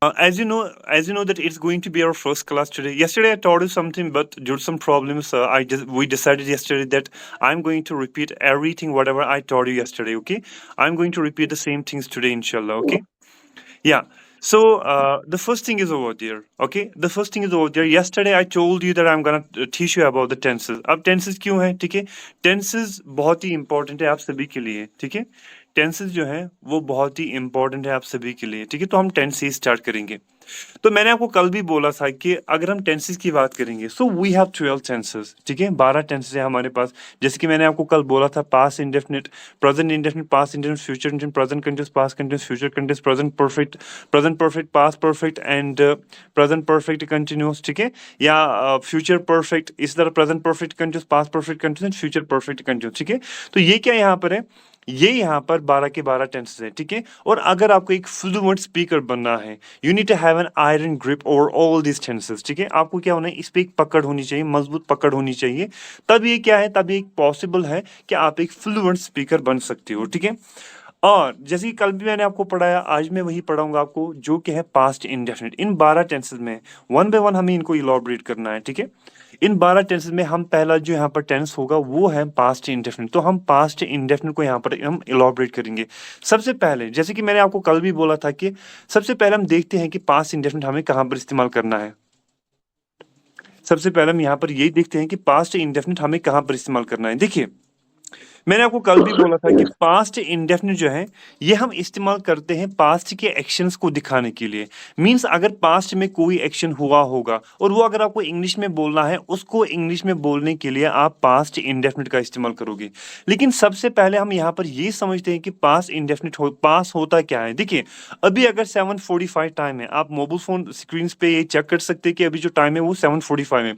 As you know that it's going to be our first class today. Yesterday I told you something, but due to some problems, we decided yesterday that I'm going to repeat everything whatever I told you yesterday. Okay, I'm going to repeat the same things today, inshallah. Okay, yeah. So the first thing is over there. Okay, the first thing is over there. Yesterday I told you that I'm gonna teach you about the tenses. अब tenses क्यों है? ठीक है, tenses बहुत ही important है आप सभी के लिए. ठीक है, टेंसेस जो है वो बहुत ही इंपॉर्टेंट है आप सभी के लिए. ठीक है, तो हम टेंस से स्टार्ट करेंगे. तो मैंने आपको कल भी बोला था कि अगर हम टेंसेस की बात करेंगे, सो वी हैव 12 टेंसेस. ठीक है, 12 टेंसेस है हमारे पास. जैसे कि मैंने आपको कल बोला था, past indefinite, present indefinite, past indefinite, future indefinite, present continuous, past continuous, future continuous, present perfect, past perfect and present perfect continuous. ठीक है, या फ्यूचर परफेक्ट, इस तरह present perfect continuous, past perfect continuous, future perfect continuous. ठीक है, तो ये क्या यहाँ पर है, ये यहाँ पर 12 के 12 टेंसेस है. ठीक है, और अगर आपको एक फ्लुएंट स्पीकर बनना है, you need to have an iron grip over all this tenses. ठीक है, आपको क्या होना है, इस पे एक पकड़ होनी चाहिए, मजबूत पकड़ होनी चाहिए. तब ये क्या है, तब ये पॉसिबल है कि आप एक फ्लुएंट स्पीकर बन सकते हो. ठीक है, और जैसे कि कल भी मैंने आपको पढ़ाया, आज मैं वही पढ़ाऊंगा आपको, जो कि है पास्ट इंडेफिनिट. इन 12 टेंसेस में वन बाय वन हमें इनको इलॉबरेट करना है. ठीक है, इन 12 टेंसेस में हम पहला जो यहाँ पर टेंस होगा वो है पास्ट इंडेफिनिट. तो हम पास्ट इंडेफिनिट को यहाँ पर हम इलॉबरेट करेंगे. सबसे पहले, जैसे कि मैंने आपको कल भी बोला था कि सबसे पहले हम देखते हैं कि पास्ट इंडेफिनिट हमें कहाँ पर इस्तेमाल करना है. सबसे पहले हम यहाँ पर यही देखते हैं कि पास्ट इंडेफिनिट हमें कहाँ पर इस्तेमाल करना है. देखिए, मैंने आपको कल भी बोला था कि पास्ट इंडेफिनिट जो है ये हम इस्तेमाल करते हैं पास्ट के एक्शंस को दिखाने के लिए. मींस अगर पास्ट में कोई एक्शन हुआ होगा और वो अगर आपको इंग्लिश में बोलना है, उसको इंग्लिश में बोलने के लिए आप पास्ट इंडेफिनिट का इस्तेमाल करोगे. लेकिन सबसे पहले हम यहाँ पर ये समझते हैं कि पास्ट इंडेफिनिट पास होता क्या है. देखिए, अभी अगर 7:45 टाइम है, आप मोबाइल फोन स्क्रीन पे ये चेक कर सकते हैं कि अभी जो टाइम है वो 7:45 है.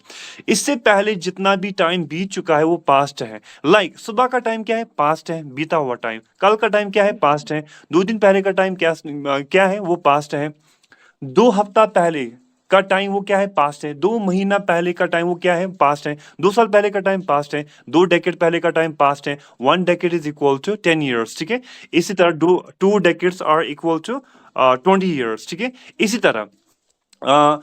इससे पहले जितना भी टाइम बीत चुका है वो पास्ट है. लाइक सुबह का टाइम क्या है, पास्ट है, बीता हुआ टाइम. कल का टाइम क्या है, पास्ट है. 2 दिन पहले का टाइम क्या है, वो पास्ट है. 2 हफ्ता पहले का टाइम वो क्या है, पास्ट है. 2 महीना पहले का टाइम वो क्या है, पास्ट है. 2 साल पहले का टाइम पास्ट है. 2 डेकेड पहले का टाइम पास्ट है. 1 decade is equal to 10 years. ठीक है, इसी तरह 2 decades are equal to 20 years. ठीक है, इसी तरह अ,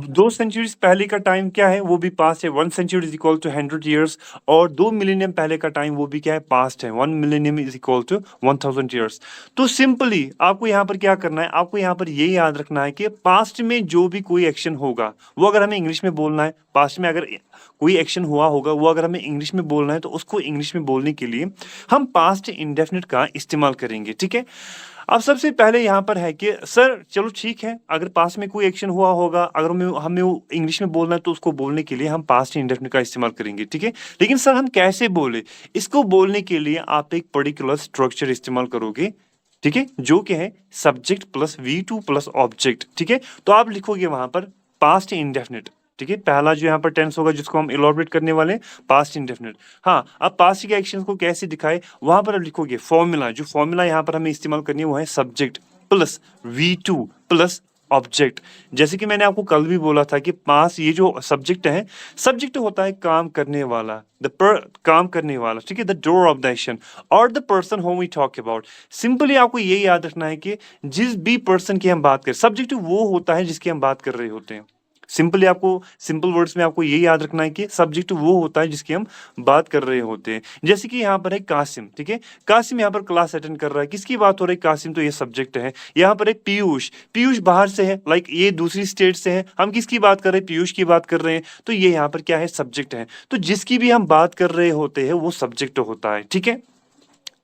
2 सेंचुरीज पहले का टाइम क्या है, वो भी पास्ट है. 1 century is equal to 100 years. और 2 मिलेनियम पहले का टाइम वो भी क्या है, पास्ट है. 1 millennium is equal to 1000 years. तो सिंपली आपको यहाँ पर क्या करना है, आपको यहाँ पर ये याद रखना है कि पास्ट में जो भी कोई एक्शन होगा वो अगर हमें इंग्लिश में बोलना है, पास्ट में अगर कोई एक्शन हुआ होगा वो अगर हमें इंग्लिश में बोलना है, तो उसको इंग्लिश में बोलने के लिए हम पास्ट इंडेफिनिट का इस्तेमाल करेंगे. ठीक है, अब सबसे पहले यहाँ पर है कि सर चलो ठीक है, अगर पास्ट में कोई एक्शन हुआ होगा, अगर हमें वो इंग्लिश में बोलना है, तो उसको बोलने के लिए हम पास्ट इंडेफिनिट का इस्तेमाल करेंगे. ठीक है, लेकिन सर हम कैसे बोले, इसको बोलने के लिए आप एक पर्टिकुलर स्ट्रक्चर इस्तेमाल करोगे. ठीक है, जो कि है subject plus V2 plus object. ठीक है, तो आप लिखोगे वहां पर पास्ट इंडेफिनिट. ठीक है, पहला जो यहाँ पर टेंस होगा जिसको हम इलॉबरेट करने वाले हैं, पास्ट इंडेफिनिट. हाँ, अब पास्ट के एक्शंस को कैसे दिखाए, वहां पर आप लिखोगे फॉर्मूला. जो फॉर्मूला यहाँ पर हमें इस्तेमाल करनी है वो है subject plus V2 plus object. जैसे कि मैंने आपको कल भी बोला था कि पास ये जो सब्जेक्ट है, सब्जेक्ट होता है काम करने वाला, काम करने वाला. ठीक है, the doer of the action और the person whom we talk about. Simply आपको ये याद रखना है कि जिस भी पर्सन की हम बात करें, सब्जेक्ट वो होता है जिसकी हम बात कर रहे होते हैं. सिंपली आपको, सिंपल वर्ड्स में आपको ये याद रखना है कि सब्जेक्ट वो होता है जिसकी हम बात कर रहे होते हैं. जैसे कि यहाँ पर है कासिम. ठीक है, कासिम यहाँ पर क्लास अटेंड कर रहा है, किसकी बात हो रही है, कासिम, तो ये सब्जेक्ट है. यहाँ पर एक पीयूष, पीयूष बाहर से है, लाइक ये दूसरी स्टेट से है, हम किसकी बात कर रहे हैं, पीयूष की बात कर रहे हैं, तो ये यहाँ पर क्या है, सब्जेक्ट है. तो जिसकी भी हम बात कर रहे होते हैं वो सब्जेक्ट होता है. ठीक है,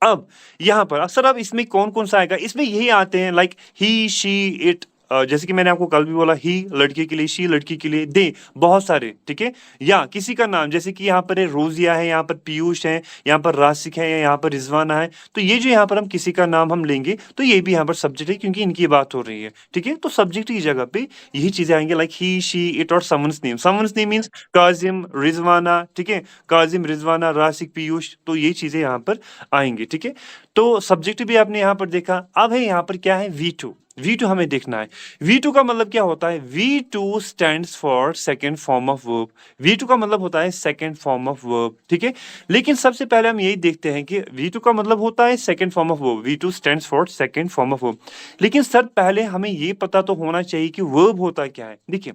अब यहाँ पर सर अब इसमें कौन कौन सा आएगा, इसमें यही आते हैं लाइक ही, शी, इट. जैसे कि मैंने आपको कल भी बोला, ही लड़के के लिए, शी लड़की के लिए, दे बहुत सारे. ठीक है, या किसी का नाम, जैसे कि यहाँ पर है रोजिया है, यहाँ पर पीयूष है, यहाँ पर राशिक है, यहाँ पर रिजवाना है. तो ये जो यहाँ पर हम किसी का नाम हम लेंगे तो ये भी यहाँ पर सब्जेक्ट है, क्योंकि इनकी बात हो रही है. ठीक है, तो सब्जेक्ट की जगह पे यही चीजें आएंगे लाइक ही, शी, इट और someone's name. Someone's name means Kazim, Rizwana. ठीक है, काजिम, रिजवाना, राशिक, पीयूष, तो ये चीजें यहाँ पर आएंगे. ठीक है, तो सब्जेक्ट भी आपने यहाँ पर देखा. अब है यहाँ पर क्या है, V2. V2 हमें देखना है। V2 का मतलब क्या होता है? V2 stands for second form of verb. V2 का मतलब होता है सेकेंड फॉर्म ऑफ वर्ब, ठीक है। लेकिन सबसे पहले हम यही देखते हैं कि V2 का मतलब होता है second form of verb. V2 stands for second form of verb. लेकिन सर पहले हमें ये पता तो होना चाहिए कि वर्ब होता क्या है। देखिए,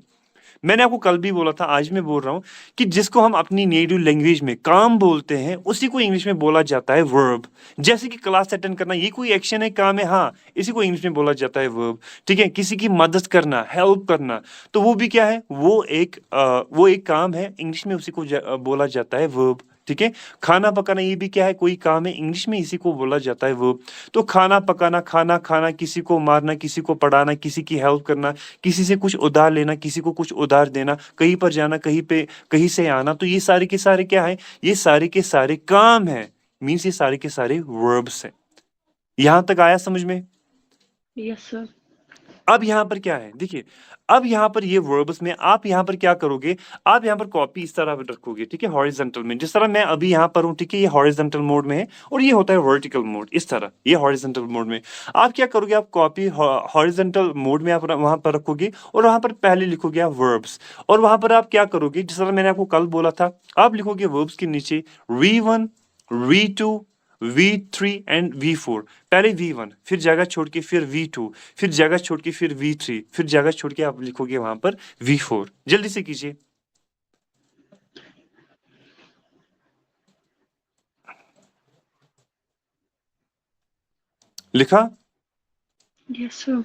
मैंने आपको कल भी बोला था, आज मैं बोल रहा हूं कि जिसको हम अपनी नेटिव लैंग्वेज में काम बोलते हैं, उसी को इंग्लिश में बोला जाता है वर्ब। जैसे कि क्लास अटेंड करना, ये कोई एक्शन है, काम है, हाँ, इसी को इंग्लिश में बोला जाता है वर्ब, ठीक है। किसी की मदद करना, हेल्प करना, तो वो भी क्या है? वो एक काम है, इंग्लिश में उसी को बोला जाता है वर्ब, ठीक है। खाना पकाना, ये भी क्या है? कोई काम है, इंग्लिश में इसी को बोला जाता है वर्ब। तो खाना पकाना, खाना खाना, किसी को मारना, किसी को पढ़ाना, किसी की हेल्प करना, किसी से कुछ उधार लेना, किसी को कुछ उधार देना, कहीं पर जाना, कहीं से आना, तो ये सारे के सारे क्या है? ये सारे के सारे काम है, मीन्स ये सारे के सारे वर्ब्स हैं। यहां तक आया समझ में? Yes sir. अब यहाँ पर क्या है? देखिए, अब यहाँ पर ये वर्ब्स में आप यहाँ पर क्या करोगे? आप यहाँ पर कॉपी इस तरह रखोगे, ठीक है, हॉरिजॉन्टल में। जिस तरह मैं अभी यहाँ पर हूँ, ठीक है, ये हॉरिजॉन्टल मोड में है और ये होता है वर्टिकल मोड, इस तरह, ये हॉरिजॉन्टल मोड में। आप क्या करोगे? आप कॉपी हॉरिजॉन्टल मोड में आप वहां पर रखोगे और वहां पर पहले लिखोगे आप वर्ब्स, और वहां पर आप क्या करोगे? जिस तरह मैंने आपको कल बोला था, आप लिखोगे वर्ब्स के नीचे V1, V2, V3 and V4। पहले V1, फिर जगह छोड़ के फिर V2, फिर जगह छोड़ के फिर V3, फिर जगह छोड़ के आप लिखोगे वहां पर V4। जल्दी से कीजिए। लिखा? Yes sir.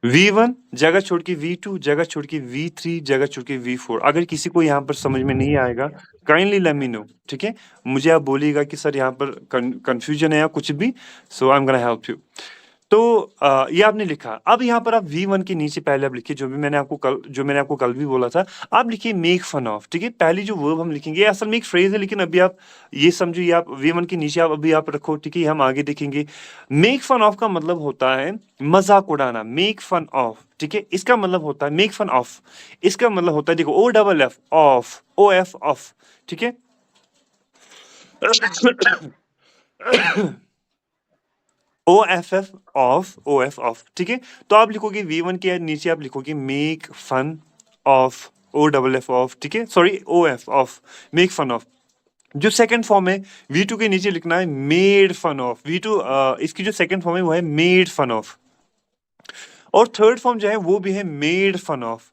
V1 जगह छोड़ के V2, जगह छोड़ के V3, जगह छोड़ के V4। अगर किसी को यहाँ पर समझ में नहीं आएगा, काइंडली लेट मी नो, ठीक है। मुझे आप बोलिएगा कि सर यहाँ पर कंफ्यूजन है या कुछ भी, so I am gonna help you. तो ये आपने लिखा। अब यहाँ पर आप V1 के नीचे पहले आप लिखिए, जो मैंने आपको कल भी बोला था, आप लिखिए मेक फन ऑफ, ठीक है। पहली जो वर्ब हम लिखेंगे, ये असल में एक फ्रेज है, लेकिन अभी आप ये समझो, ये आप V1 के नीचे अभी आप रखो, ठीक है, हम आगे देखेंगे। मेक फन ऑफ का मतलब होता है मजाक उड़ाना, मेक फन ऑफ, ठीक है। इसका मतलब होता है मेक फन ऑफ, इसका मतलब होता है, देखो, OFF ऑफ, OF ऑफ, ठीक है। OFF ऑफ, ठीक है। तो आप लिखोगे V1 के नीचे आप लिखोगे make fun of, OFF of, ठीक है, sorry, OF of, make fun of. जो सेकंड फॉर्म है V2 के नीचे लिखना है मेड फन ऑफ। V2 इसकी जो सेकंड फॉर्म है वो है मेड फन ऑफ, और थर्ड फॉर्म जो है वो भी है मेड फन ऑफ,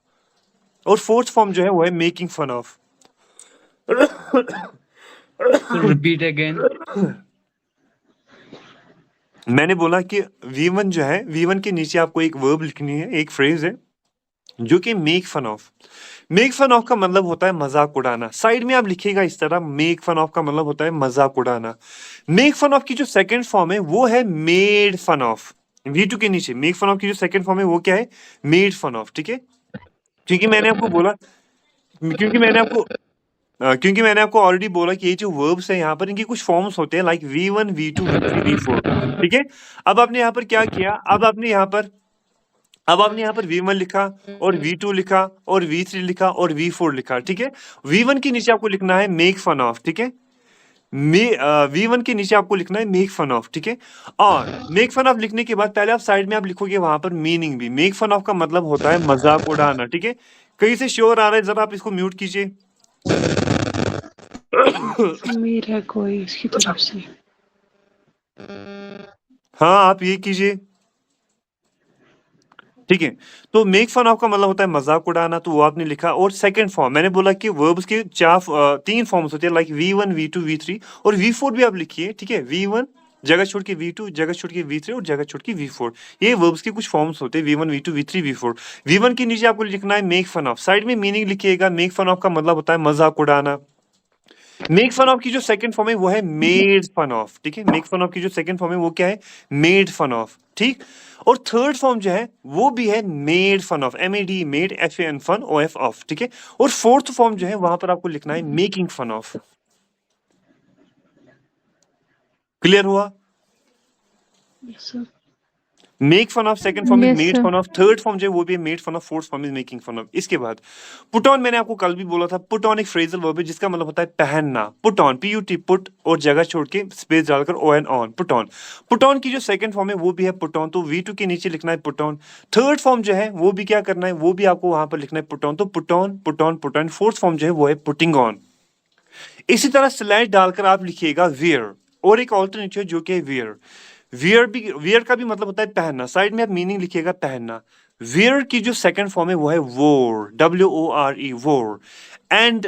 और फोर्थ फॉर्म जो है वो है making fun of. Repeat again. मैंने बोला कि V1 जो है, V1 के नीचे आपको एक वर्ब लिखनी है, एक फ्रेज है, जो कि make fun of. Make fun of का मतलब होता है मजाक उड़ाना। साइड में आप लिखिएगा इस तरह, मेक फन ऑफ का मतलब होता है मजाक उड़ाना। मेक फन ऑफ की जो सेकंड फॉर्म है वो है मेड फन ऑफ। V2 के नीचे मेक फन ऑफ की जो सेकंड फॉर्म है वो क्या है? मेड फन ऑफ, ठीक है। क्योंकि मैंने आपको बोला, क्योंकि मैंने आपको क्योंकि मैंने आपको ऑलरेडी बोला कि ये जो वर्ब्स है यहाँ पर, इनके कुछ फॉर्म्स होते हैं, like V1, V2, V3, V4, ठीक है। अब आपने यहाँ पर क्या किया? अब आपने यहाँ पर V1 लिखा और V2 लिखा और V3 लिखा और V4 लिखा, ठीक है। V1 के नीचे आपको लिखना है मेक फन ऑफ, ठीक है। V1 के नीचे आपको लिखना है मेक फन ऑफ, ठीक है। और मेक फन ऑफ लिखने के बाद पहले आप साइड में आप लिखोगे वहां पर मीनिंग भी। मेक फन ऑफ का मतलब होता है मजाक उड़ाना, ठीक है। कहीं से शोर आ रहा है, जरा आप इसको म्यूट कीजिए। समीर है कोई इसकी तरफ से। हाँ, आप ये कीजिए, ठीक है। तो मेक फन ऑफ का मतलब होता है मजाक उड़ाना, तो वो आपने लिखा। और सेकंड फॉर्म, मैंने बोला कि वर्ब्स के तीन फॉर्म्स होते हैं, लाइक V1, V2, V3 और V4 भी आप लिखिए, ठीक है। V1 जगह छोड़ के V2, जगह छोड़ के V3 और जगह छोड़ के V4, ये वर्ब्स के कुछ फॉर्म्स होते हैं, V1, V2, V3, V4। V1 के नीचे आपको लिखना है मेक फन ऑफ, साइड में मीनिंग लिखिएगा। मेक फन ऑफ का मतलब होता है मजाक उड़ाना। मेक फन ऑफ की जो सेकंड फॉर्म है वो है मेड फन ऑफ, ठीक है। मेक फन ऑफ की जो सेकंड फॉर्म है वो क्या है? मेड फन ऑफ, ठीक। और थर्ड फॉर्म जो है वो भी है made fun of, MAD, made, FAN, fun, OF of, ठीक है। और फोर्थ फॉर्म जो है वहां पर आपको लिखना है मेकिंग फन ऑफ। क्लियर हुआ? Yes sir. Make fun of second form is Yes, made sir. Fun of, third form जो है वो भी made fun of, fourth form is making fun of. इसके बाद पुट ऑन, मैंने आपको कल भी बोला था, पुट ऑन एक फ्रेजल वर्ब है जिसका मतलब होता है पहनना। पुट ऑन, PUT, पुट और जगह छोड़ के स्पेस डालकर ON on, put on. Put on की जो सेकंड फॉर्म है वो भी है पुट ऑन, तो V2 के नीचे लिखना है पुट ऑन। थर्ड फॉर्म जो है वो भी क्या करना है, वो भी आपको वहां पर लिखना है पुट ऑन, तो put on put on put on. Fourth form जो है वो है पुटिंग ऑन। इसी तरह स्लैश डालकर आप लिखिएगा वेयर, और एक ऑल्टरनेटिव जो कि है वेयर। वेयर का भी मतलब होता है पहनना, साइड में आप मीनिंग लिखिएगा पहनना। वेयर की जो सेकंड फॉर्म है वो है वोर, WORE, वोर। एंड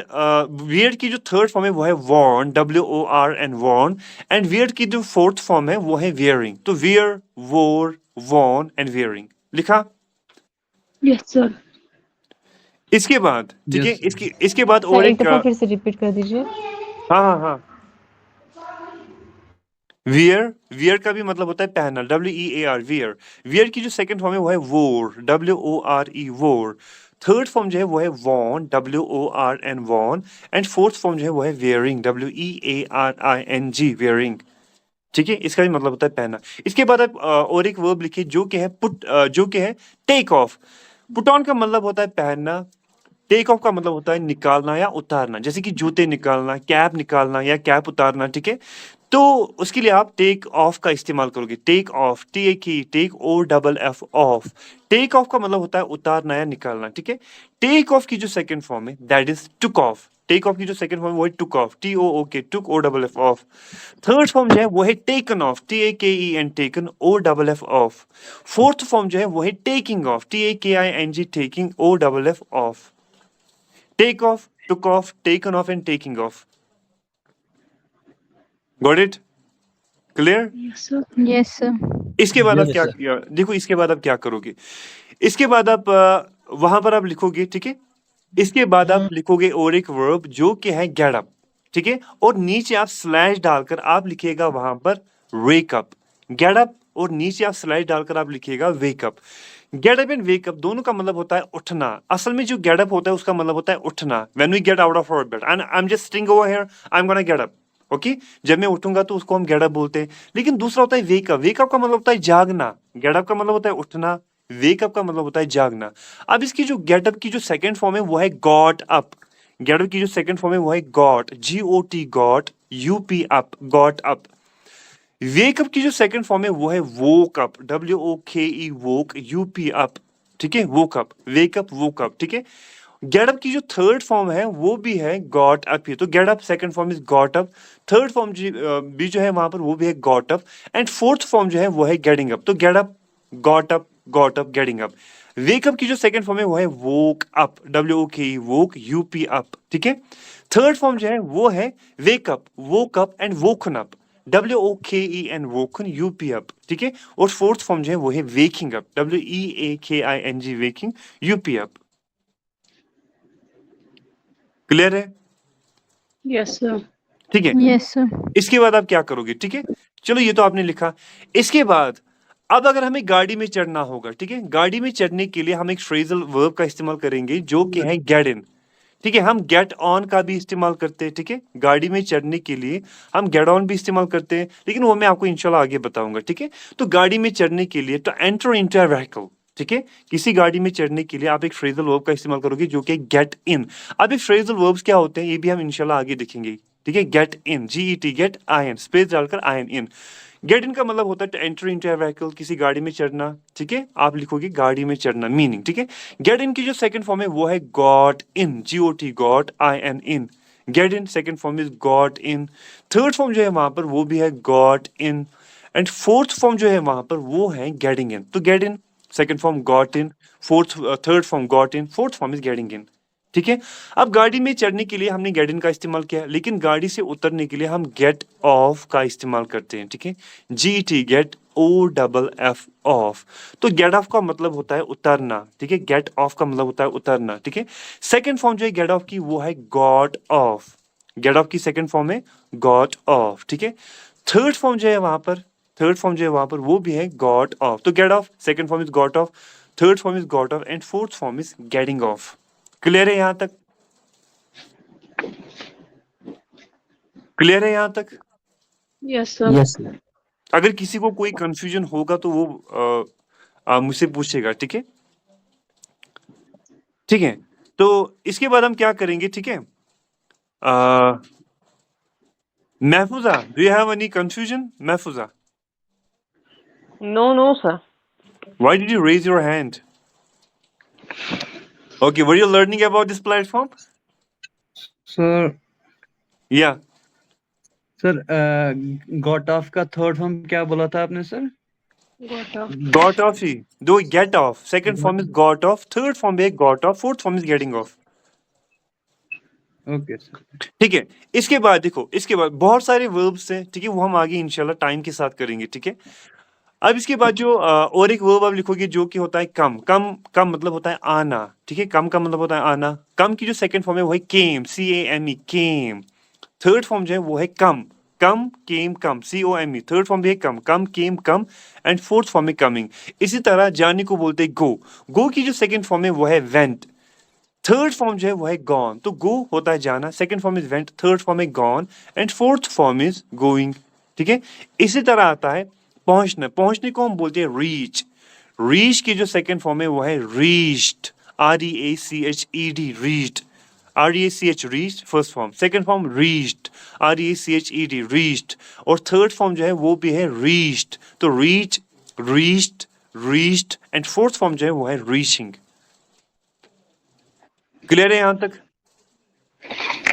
वेयर की जो थर्ड फॉर्म है वो है worn, WORN, worn. And wear की जो फोर्थ फॉर्म है वो है वेयरिंग, तो वेयर, वोर, वॉर्न एंड वेयरिंग लिखा। Yes, sir. इसके बाद ठीक है, Yes, sir. इसके बाद सर और एक एक दफा फिर से रिपीट कर दीजिए। हाँ, वियर का भी मतलब होता है पहनना, WEAR, वियर। वियर की जो सेकंड फॉर्म है वो है वोर, WORE, वोर। थर्ड फॉर्म जो है वो है von, WORN, von. And fourth form जो है वो है वेयरिंग, WEARING, वेयरिंग। ठीक है, इसका भी मतलब होता है पहनना। इसके बाद आप और एक वर्ब लिखिए जो कि है जो कि है टेक ऑफ। पुट ऑन का मतलब होता है पहनना, टेक ऑफ का मतलब होता है निकालना या उतारना, जैसे कि जूते निकालना, कैप निकालना या कैप उतारना। ठीक है, तो उसके लिए आप टेक ऑफ का इस्तेमाल करोगे। Take off, take OFF, off. Take off का मतलब होता है उतारना या निकालना। ठीक है, टेक ऑफ की जो सेकंड फॉर्म है that is took off. Take off की जो सेकंड फॉर्म है वो है took off, TOOK, took OFF, off. Third form जो है वो है taken off, TAKEN, taken OFF, off. Fourth form जो है वो है taking off, TAKING, taking OFF, off. Take off, took off, taken off and taking off. Got it? Clear? Yes, sir. Yes sir. इसके बाद आप Yes, क्या sir. किया, देखो इसके बाद आप क्या करोगे। इसके बाद आप वहां पर आप लिखोगे, ठीक है। इसके बाद आप लिखोगे और एक वर्ब जो कि है गेट अप, ठीक है। और नीचे आप स्लैश डालकर आप लिखिएगा वहां पर वेक अप। गेट अप और नीचे आप स्लैश डालकर आप लिखिएगा wake up. Get up and wake up दोनों का मतलब होता है उठना। असल में जो गेट अप होता है उसका मतलब होता है उठना। When we get out of our bed and I am just sitting over here, I am gonna get up. Okay, जब मैं उठूंगा तो उसको हम गेट अप बोलते हैं। लेकिन दूसरा होता है वेक अप। वेक अप का मतलब होता है जागना, गेट अप का मतलब होता है उठना, वेक अप का मतलब होता है जागना। अब इसकी जो गेट अप की जो सेकंड फॉर्म है वो है गॉट अप। गेट अप की जो सेकंड फॉर्म है वो है got, GOT, got, UP, up, got up. Wake up की जो सेकंड फॉर्म है वो है वोक अप, WOKE, वोक, UP, अप। ठीक है, woke up, wake up, woke up. ठीक है, गेट अप की जो थर्ड फॉर्म है वो भी है गॉट अप ही, तो get up second form is got up. Third form भी जो है वहां पर वो भी है got up. And fourth form जो है वो है गेटिंग अप, तो get up, got up, getting up. Wake up की जो सेकंड फॉर्म है वो है वोक अप, WOKE, वोक, UP, अप। ठीक है, थर्ड फॉर्म जो है वो है wake up, woke up and woken up, WOKEN, woken, UP, up. ठीक है, और फोर्थ फॉर्म जो है वो है waking up, WEAKING, waking, UP, up. Clear है? Yes, sir. ठीक है, यस सर। इसके बाद आप क्या करोगे, ठीक है। चलो ये तो आपने लिखा। इसके बाद अब अगर हमें गाड़ी में चढ़ना होगा, ठीक है, गाड़ी में चढ़ने के लिए हम एक फ्रेजल वर्ब का इस्तेमाल करेंगे जो कि है गेट इन। ठीक है, हम गेट ऑन का भी इस्तेमाल करते हैं। ठीक है, गाड़ी में चढ़ने के लिए हम गेट ऑन भी इस्तेमाल करते हैं, लेकिन वो मैं आपको इंशाल्लाह आगे बताऊंगा। ठीक है, तो गाड़ी में चढ़ने के लिए, तो एंटर इनटू अ व्हीकल। ठीक है, किसी गाड़ी में चढ़ने के लिए आप एक फ्रेजल वर्ब का इस्तेमाल करोगे जो कि गेट इन। अब ये फ्रेजल वर्ब्स क्या होते हैं ये भी हम इंशाल्लाह आगे देखेंगे। ठीक है, get in, GET, get IN, space डालकर IN, इन। गेट इन का मतलब होता है एंटर इनटू अ व्हीकल, किसी गाड़ी में चढ़ना। ठीक है, आप लिखोगे गाड़ी में चढ़ना, मीनिंग। ठीक है, गेट इन की जो सेकंड फॉर्म है वो है got in, GOT, got, IN, in. Get in second form is got in. Third form जो है वहां पर वो भी है got in. And fourth form जो है वहां पर वो है गेटिंग इन, तो get in second form got in, third form got in, fourth form is getting in. ठीक है, अब गाड़ी में चढ़ने के लिए हमने गेट इन का इस्तेमाल किया, लेकिन गाड़ी से उतरने के लिए हम गेट ऑफ का इस्तेमाल करते हैं। ठीक है, GET, गेट OFF, ऑफ। तो गेट ऑफ का मतलब होता है उतरना। ठीक है, गेट ऑफ का मतलब होता है उतरना। ठीक है, सेकंड फॉर्म जो है गेट ऑफ की वो है गॉट ऑफ। गेट ऑफ की सेकंड फॉर्म है गॉट ऑफ। ठीक है, थर्ड फॉर्म जो है वहां पर, थर्ड फॉर्म जो है वहां पर वो भी है गॉट ऑफ। तो get off second form is got off, third form is got off and fourth form is getting off. Clear है यहां तक? क्लियर है यहां तक? Yes, sir. Yes, sir. अगर किसी को कोई कंफ्यूजन होगा तो वो मुझसे पूछेगा, ठीक है? ठीक है, तो इसके बाद हम क्या करेंगे, ठीक है? Mahfuza, do you have any confusion? Mahfuza, No, sir. why did you raise your hand? Okay, were you learning about this platform? Sir Yeah. Sir got off का थर्ड फॉर्म क्या बोला था आपने sir? Got off. Got off ही, दो get off. Second form is got off. Third form है got off. Fourth form is getting off. Okay sir. ठीक है, इसके बाद देखो, इसके बाद बहुत सारे वर्ब्स हैं, ठीक है? वो हम आगे इंशाल्लाह टाइम के साथ करेंगे, ठीक है? अब इसके बाद जो और एक वर्ब आप लिखोगे जो कि होता है कम। कम कम मतलब होता है आना, ठीक है? कम का मतलब होता है आना। कम की जो सेकंड फॉर्म है वो है केम, CAME, केम। थर्ड फॉर्म जो है वो है कम, कम केम कम, COME। थर्ड फॉर्म भी है कम, कम केम कम, एंड फोर्थ फॉर्म है कमिंग। इसी तरह जाने को बोलते हैं गो। गो की जो सेकंड फॉर्म है वो है वेंट। थर्ड फॉर्म जो है वो है गॉन। तो गो होता है जाना, second form is went, third form है gone, and fourth form is going, ठीक है? इसी तरह आता है पहुंचना। पहुंचने को हम बोलते हैं रीच। रीच की जो सेकंड फॉर्म है वो है reached, REACHED, reached. REACH, reached first form, second form reached, REACHED, reached, और थर्ड फॉर्म जो है वो भी है रीच्ड। तो reach, reached, reached, and fourth form जो है वो है रीचिंग। क्लियर है यहां तक?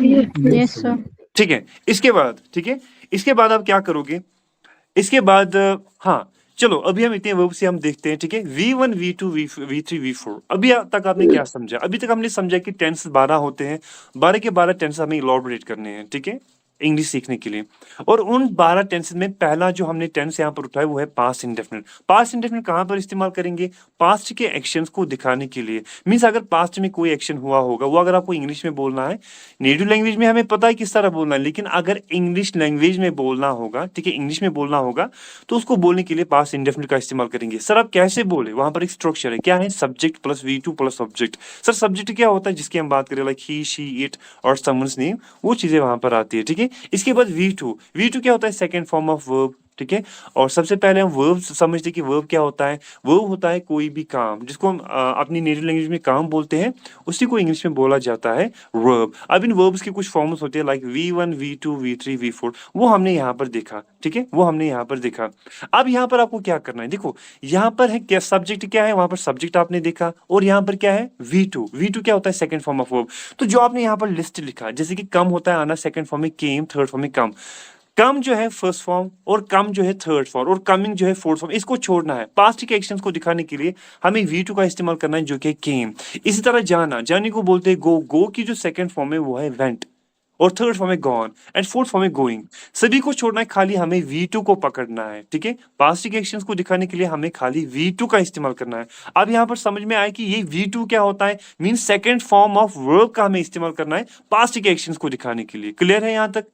Yes, sir. ठीक है, इसके बाद, ठीक है, इसके बाद आप क्या करोगे? इसके बाद हाँ, चलो अभी हम इतने वर्ब से हम देखते हैं, ठीक है? V1, V2, V3, V4। अभी तक आपने क्या समझा? अभी तक हमने समझा कि टेंस 12 होते हैं, 12 के 12 टेंस हमें इलॉबरेट करने हैं, ठीक है, इंग्लिश सीखने के लिए। और उन 12 टेंसेस में पहला जो हमने टेंस यहाँ पर उठाया वो है पास्ट इंडेफिनिट। पास्ट इंडेफिनिट कहाँ पर इस्तेमाल करेंगे? पास्ट के एक्शंस को दिखाने के लिए। मीन्स अगर पास्ट में कोई एक्शन हुआ होगा, वो अगर आपको इंग्लिश में बोलना है, नेटिव लैंग्वेज में हमें पता है किस तरह बोलना है, लेकिन अगर इंग्लिश लैंग्वेज में बोलना होगा, ठीक है, इंग्लिश में बोलना होगा, तो उसको बोलने के लिए पास्ट इंडेफिनिट का इस्तेमाल करेंगे। सर आप कैसे बोले? वहां पर एक स्ट्रक्चर है, क्या है? Subject plus V2 plus object. Sir subject क्या होता है जिसकी हम बात करें, लाइक ही, शी, इट और समवन्स नेम, वो चीजें वहां पर आती है, ठीक है? इसके बाद V2, V2 क्या होता है? सेकंड फॉर्म ऑफ वर्ब, ठीक है? और सबसे पहले हम वर्ब समझते कि वर्ब क्या होता है। वर्ब होता है कोई भी काम जिसको हम अपनी नेटिव लैंग्वेज में काम बोलते हैं, उसी को इंग्लिश में बोला जाता है वर्ब। अब इन वर्ब्स के कुछ फॉर्म्स होते हैं, like V1, V2, V3, V4, वो हमने यहाँ पर देखा, ठीक है, वो हमने यहाँ पर देखा। अब यहाँ पर आपको क्या करना है? देखो यहाँ पर है क्या, सब्जेक्ट क्या है, वहां पर सब्जेक्ट आपने देखा, और यहाँ पर क्या है? V2। V2 क्या होता है? Second form of verb. तो जो आपने यहाँ पर लिस्ट लिखा, जैसे कि कम होता है आना, सेकंड फॉर्म में केम, थर्ड फॉर्म में कम। कम जो है फर्स्ट फॉर्म, और कम जो है थर्ड फॉर्म, और कमिंग जो है फोर्थ फॉर्म। इसको छोड़ना है। पास्ट के एक्शंस को दिखाने के लिए हमें V2 का इस्तेमाल करना है, जो कि केम। इसी तरह जाना, जाने को बोलते हैं गो। गो की जो सेकंड फॉर्म है वो है वेंट, और थर्ड फॉर्म है गॉन, एंड फोर्थ फॉर्म है गोइंग। सभी को छोड़ना है, खाली हमें V2 को पकड़ना है, ठीक है? पास्ट के एक्शंस को दिखाने के लिए हमें खाली V2 का इस्तेमाल करना है। अब यहाँ पर समझ में आया कि ये V2 क्या होता है? Means second form of verb का हमें इस्तेमाल करना है पास्ट के एक्शंस को दिखाने के लिए। क्लियर है यहाँ तक?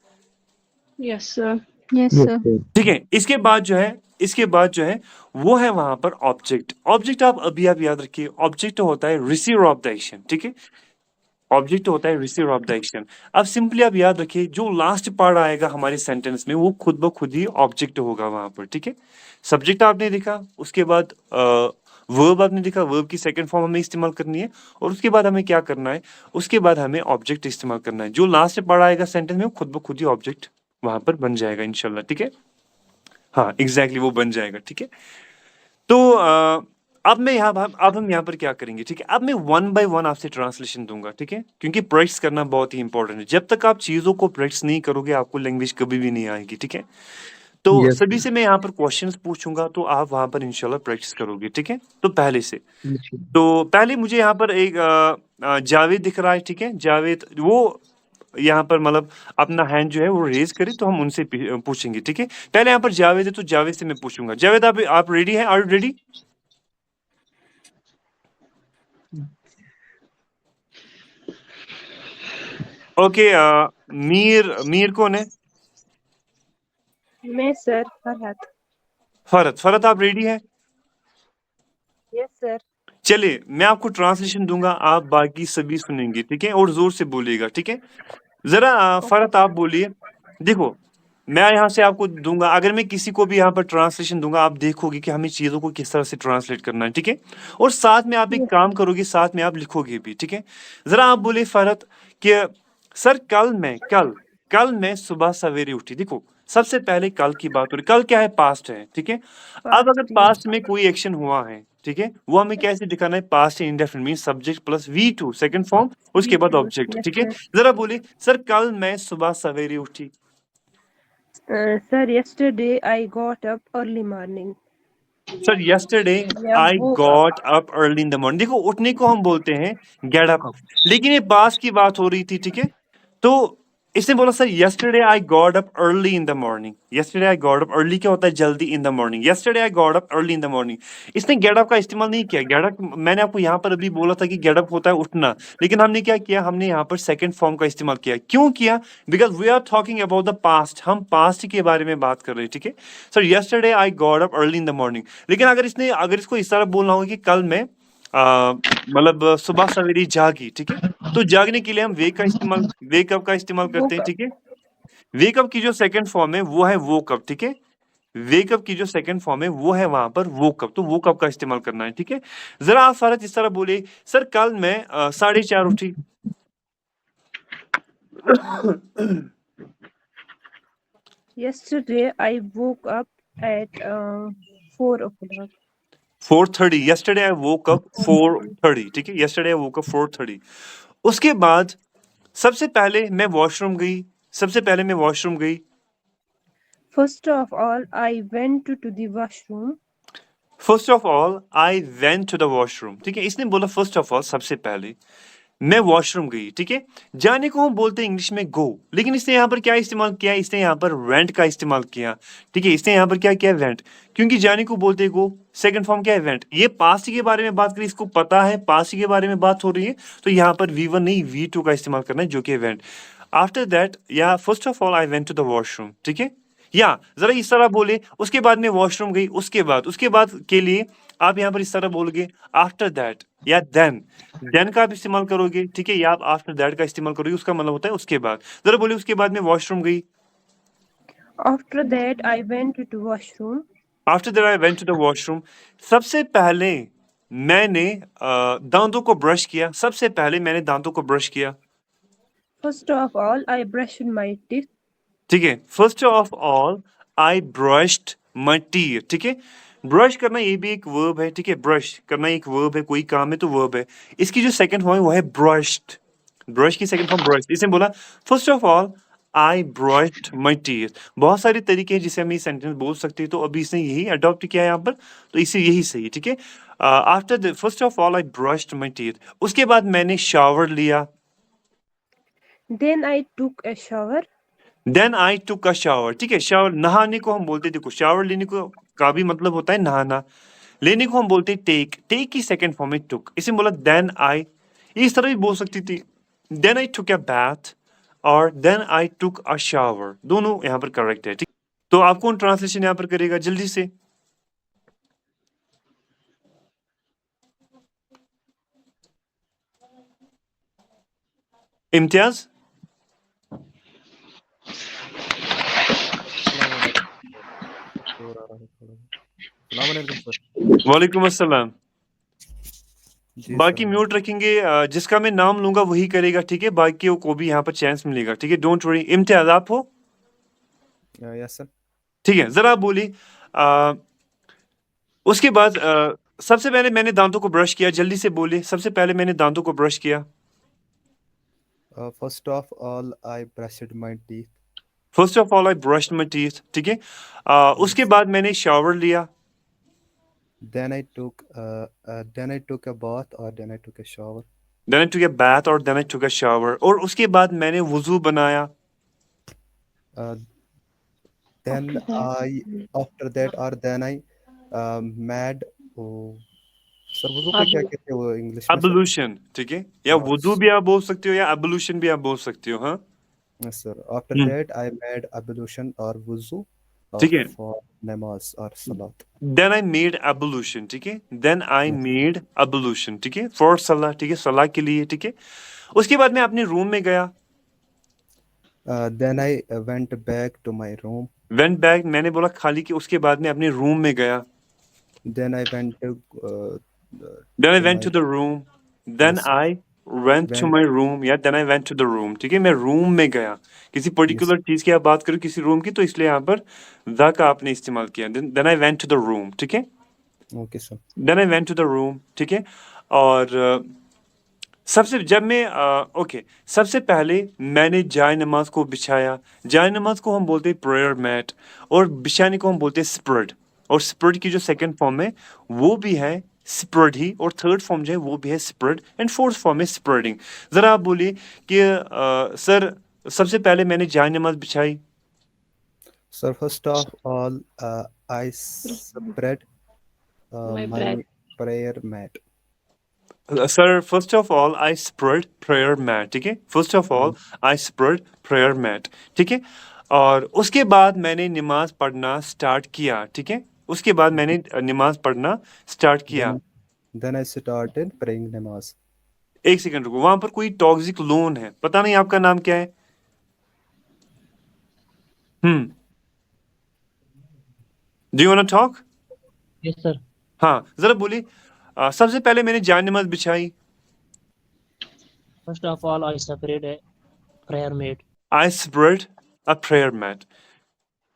Yes, sir. Yes, sir. ठीक है, इसके बाद जो है, इसके बाद जो है वो है वहां पर ऑब्जेक्ट। ऑब्जेक्ट आप याद रखिए, ऑब्जेक्ट होता है रिसीवर ऑफ द एक्शन, ठीक है? ऑब्जेक्ट होता है रिसीवर ऑफ द एक्शन। अब सिंपली आप याद रखिए, जो लास्ट पार्ट आएगा हमारे सेंटेंस में वो खुद ब खुद ही ऑब्जेक्ट होगा वहां पर, ठीक है? सब्जेक्ट आपने देखा, उसके बाद वर्ब आपने देखा, वर्ब की सेकंड फॉर्म हमें इस्तेमाल करनी है, और उसके बाद हमें क्या करना है? उसके बाद हमें ऑब्जेक्ट इस्तेमाल करना है। जो लास्ट पार्ट आएगा सेंटेंस में वो खुद ब खुद ही ऑब्जेक्ट वहां पर बन जाएगा इंशाल्लाह, ठीक है? हाँ एग्जैक्टली वो बन जाएगा, ठीक है? तो अब मैं यहाँ, अब हम यहाँ पर क्या करेंगे, ठीक है? अब मैं 1 by 1 आपसे ट्रांसलेशन दूंगा, ठीक है? क्योंकि प्रैक्टिस करना बहुत ही इंपॉर्टेंट है। जब तक आप चीजों को प्रैक्टिस नहीं करोगे, आपको लैंग्वेज कभी भी नहीं आएगी, ठीक है? तो Yes, सभी से मैं यहाँ पर क्वेश्चंस पूछूंगा, तो आप वहां पर इंशाल्लाह प्रैक्टिस करोगे, ठीक है? तो पहले से, तो पहले मुझे यहाँ पर एक जावेद दिख रहा है, ठीक है? जावेद वो यहाँ पर मतलब अपना हैंड जो है वो रेज करे, तो हम उनसे पूछेंगे, ठीक है? पहले यहाँ पर जावेद है, तो जावेद से मैं पूछूंगा। जावेद आप रेडी हैं? Are you ready? Okay, Mir कौन है? मैं सर फरहत। फरत आप रेडी हैं? Yes sir. चलिए मैं आपको ट्रांसलेशन दूंगा, आप बाकी सभी सुनेंगे, ठीक है? और जोर से बोलिएगा, ठीक है? जरा फरत आप बोलिए। देखो मैं यहाँ से आपको दूंगा, अगर मैं किसी को भी यहाँ पर ट्रांसलेशन दूंगा, आप देखोगे कि हमें चीजों को किस तरह से ट्रांसलेट करना है, ठीक है। और साथ में आप एक Yes. काम करोगे, साथ में आप लिखोगे भी, ठीक है। जरा आप बोले फरहत कि सर कल मैं सुबह सवेरे उठी। देखो सबसे पहले कल की बात हो रही, कल क्या है, पास्ट है, ठीक है। अब अगर Past, yes. पास्ट में कोई एक्शन हुआ है, ठीक है, वो हमें कैसे दिखाना है, past indefinite mean subject plus V2 second form, उसके बाद V2, ऑब्जेक्ट, yes, ठीक है। sir. जरा बोले सर कल मैं सुबह सवेरे उठी। Sir, yesterday I got up early morning. Sir yesterday Yeah, I woke up. Got up early in the morning. देखो उठने को हम बोलते हैं गेट अप, लेकिन ये पास की बात हो रही थी, ठीक है। तो इसने बोला sir yesterday I got up early in the morning. Yesterday I got up early क्या होता है, जल्दी, इन the morning. Yesterday I got up early in the morning, इसने गेट अप का इस्तेमाल नहीं किया। गेट अप मैंने आपको यहाँ पर अभी बोला था कि गेट अप होता है उठना, लेकिन हमने क्या किया, हमने यहाँ पर सेकंड फॉर्म का इस्तेमाल किया। क्यों किया, because we are talking about the past, हम पास्ट के बारे में बात कर रहे हैं, ठीक है। Sir yesterday I got up early in the morning, लेकिन अगर इसको इस तरह बोलना होगा कि कल मैं मतलब सुबह सवेरे जागी, ठीक है, तो जागने के लिए हम वेकअप का इस्तेमाल करते Woke हैं, up. ठीक है। वेकअप की जो सेकंड फॉर्म है वो है वोकअप, ठीक है। वेकअप की जो सेकंड फॉर्म है वो है वहां पर वोकअप, तो वोकअप का इस्तेमाल करना है, ठीक है। जरा आप फरत इस तरह बोले सर कल मैं 4:30 उठी। Yesterday I woke up at 4 o'clock. 4:30, yesterday I woke up 4:30, ठीक है, yesterday I woke up 4:30। उसके बाद सबसे पहले मैं वॉशरूम गई। First of all, I went to the washroom. First of all I went to the washroom, ठीक है। इसने बोला फर्स्ट ऑफ ऑल सबसे पहले मैं वॉशरूम गई, ठीक है। जाने को हम बोलते हैं इंग्लिश में गो, लेकिन इसने यहाँ पर क्या इस्तेमाल किया, इसने यहाँ पर वेंट का इस्तेमाल किया, ठीक है। इसने यहाँ पर क्या किया, वेंट, क्योंकि जाने को बोलते हैं गो, सेकंड फॉर्म क्या है, वेंट। ये पास्ट के बारे में बात करें, इसको पता है पास्ट के बारे में बात हो रही है, तो यहाँ पर V1 नहीं V2 का इस्तेमाल करना है, जो कि वेंट। आफ्टर दैट या first of all I went to the washroom, ठीक है। या जरा इस तरह बोले उसके बाद मैं वॉशरूम गई, उसके बाद के लिए आप यहाँ पर इस तरह बोलोगे आफ्टर दैट या देन का आप इस्तेमाल करोगे, ठीक है, या आप आफ्टर दैट का इस्तेमाल करोगे, उसका मतलब होता है उसके बाद। जरा बोले उसके बाद मैं वॉशरूम गई। After that, I went to washroom. After that I went to the washroom. सबसे पहले मैंने दांतों को ब्रश किया। First of all, I brushed my teeth. ठीक है, first of all I brushed my teeth, ठीक है। ब्रश करना ये भी एक वर्ब है, ठीक है। ब्रश करना एक वर्ब है, कोई काम है तो वर्ब है। इसकी जो सेकंड फॉर्म है वो है ब्रश्ड। ब्रश की सेकंड फॉर्म ब्रश। इसने बोला first of all I brushed my teeth. बहुत सारे तरीके हैं जिसे हम ये सेंटेंस बोल सकते हैं, तो अभी इसने यही अडॉप्ट किया है यहाँ पर, तो इसे यही सही, ठीक है। After the first of all I brushed my teeth, उसके बाद मैंने शावर लिया। Then I took a shower. Then I took a shower, ठीक है। शावर नहाने को हम बोलते हैं, देखो शावर लेने को का भी मतलब होता है नहाना, लेने को हम बोलते हैं टेक की सेकंड फॉर्म है टुक। इसे बोला देन आई, इस तरह भी बोल सकती थी, देन आई टुक अ बैथ और then I took a shower, दोनों यहाँ पर करेक्ट है, ठीक। तो आप कौन ट्रांसलेशन यहाँ पर करेगा जल्दी से। इम्तियाज, वालेकुम अस्सलाम। बाकी म्यूट रखेंगे, जिसका मैं नाम लूंगा वही करेगा, ठीक है। बाकी को भी यहाँ पर चांस मिलेगा, ठीक है, डोंट वरी। इम्तियाज आप हो, यस सर। ठीक है। जरा आप बोलिए उसके बाद सबसे पहले मैंने दांतों को ब्रश किया, जल्दी से बोलिए। सबसे पहले मैंने दांतों को ब्रश किया। First of all I brushed my teeth. First of all I brushed my teeth, ठीक है। उसके बाद मैंने शावर लिया। Then I took a bath और then I took a shower. Then I took a bath और then I took a shower, और उसके बाद मैंने वुजू बनाया। देन आई आफ्टर दैट और देन आई मैड सर वुजू को क्या कहते हैं वो इंग्लिश में सर? एबोल्यूशन, ठीक है, या वुजू भी आप बोल सकते हो या एबोल्यूशन भी आप बोल सकते हो, हाँ। Yes sir. After that I made abolition और वुजू ठीक है, फॉर नमाज और सलात। देन आई मेड एबोल्यूशन, ठीक है, देन आई मेड एबोल्यूशन, ठीक है, फॉर सलाह, ठीक है, सलाह के लिए, ठीक है। उसके बाद मैं अपने रूम में गया। Then I went back to my room. Went back, मैंने बोला खाली कि उसके बाद मैं अपने रूम में गया. Then I went Then I to went my to the room. Then yes, I went to went my room. या then I went to the room. ठीक है, मैं रूम में गया. किसी yes, पर्टिकुलर चीज की आप बात करो, किसी रूम की, तो इसलिए यहाँ पर the का आपने इस्तेमाल किया. Then I went to the room. ठीक है. okay sir. Then I went to the room. ठीक है. और सबसे जब मैं ओके सबसे पहले मैंने जाय नमाज को बिछाया. जाय नमाज को हम बोलते हैं प्रेयर मैट, और बिछाने को हम बोलते हैं स्प्रेड. और स्प्रेड की जो सेकंड फॉर्म है वो भी है स्प्रेड ही, और थर्ड फॉर्म जो है वो भी है स्प्रेड, एंड फोर्थ फॉर्म है स्प्रेडिंग. जरा आप बोलिए कि सर सबसे पहले मैंने जाय नमाज बिछाई. Sir, first of all, I spread My my bread. prayer mat. Sir first of all I spread prayer mat. ठीक है, first of all I spread prayer mat. ठीक है, और उसके बाद मैंने नमाज पढ़ना स्टार्ट किया. ठीक है, उसके बाद मैंने नमाज पढ़ना स्टार्ट किया. Then I started praying namaz. एक सेकंड रुको, वहां पर कोई टॉक्सिक लोन है, पता नहीं आपका नाम क्या है. Do you want to talk? Yes, sir. हाँ जरा बोलिए. सबसे पहले मैंने जान नमाज बिछाई. First of all, I spread a prayer mat. I spread a prayer mat.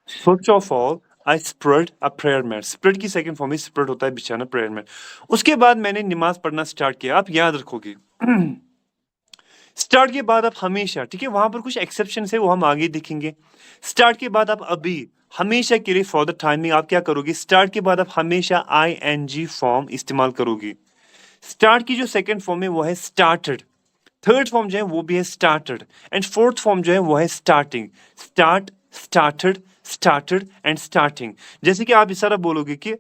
First of all, I spread a prayer mat. Spread की सेकंड फॉर्म में spread होता है बिछाना, prayer mat. उसके बाद मैंने नमाज पढ़ना स्टार्ट किया. आप याद रखोगे स्टार्ट के बाद आप हमेशा, ठीक है, वहां पर कुछ एक्सेप्शन है वो हम आगे देखेंगे. स्टार्ट के बाद आप अभी हमेशा के लिए फॉर द टाइमिंग आप क्या करोगे, स्टार्ट के बाद आप हमेशा ING फॉर्म इस्तेमाल करोगे. स्टार्ट की जो सेकंड फॉर्म है वो है स्टार्टेड, थर्ड फॉर्म जो है वो भी है स्टार्टेड, एंड फोर्थ फॉर्म जो है वो है starting. Start, started, started and starting. जैसे कि आप इस तरह बोलोगे कि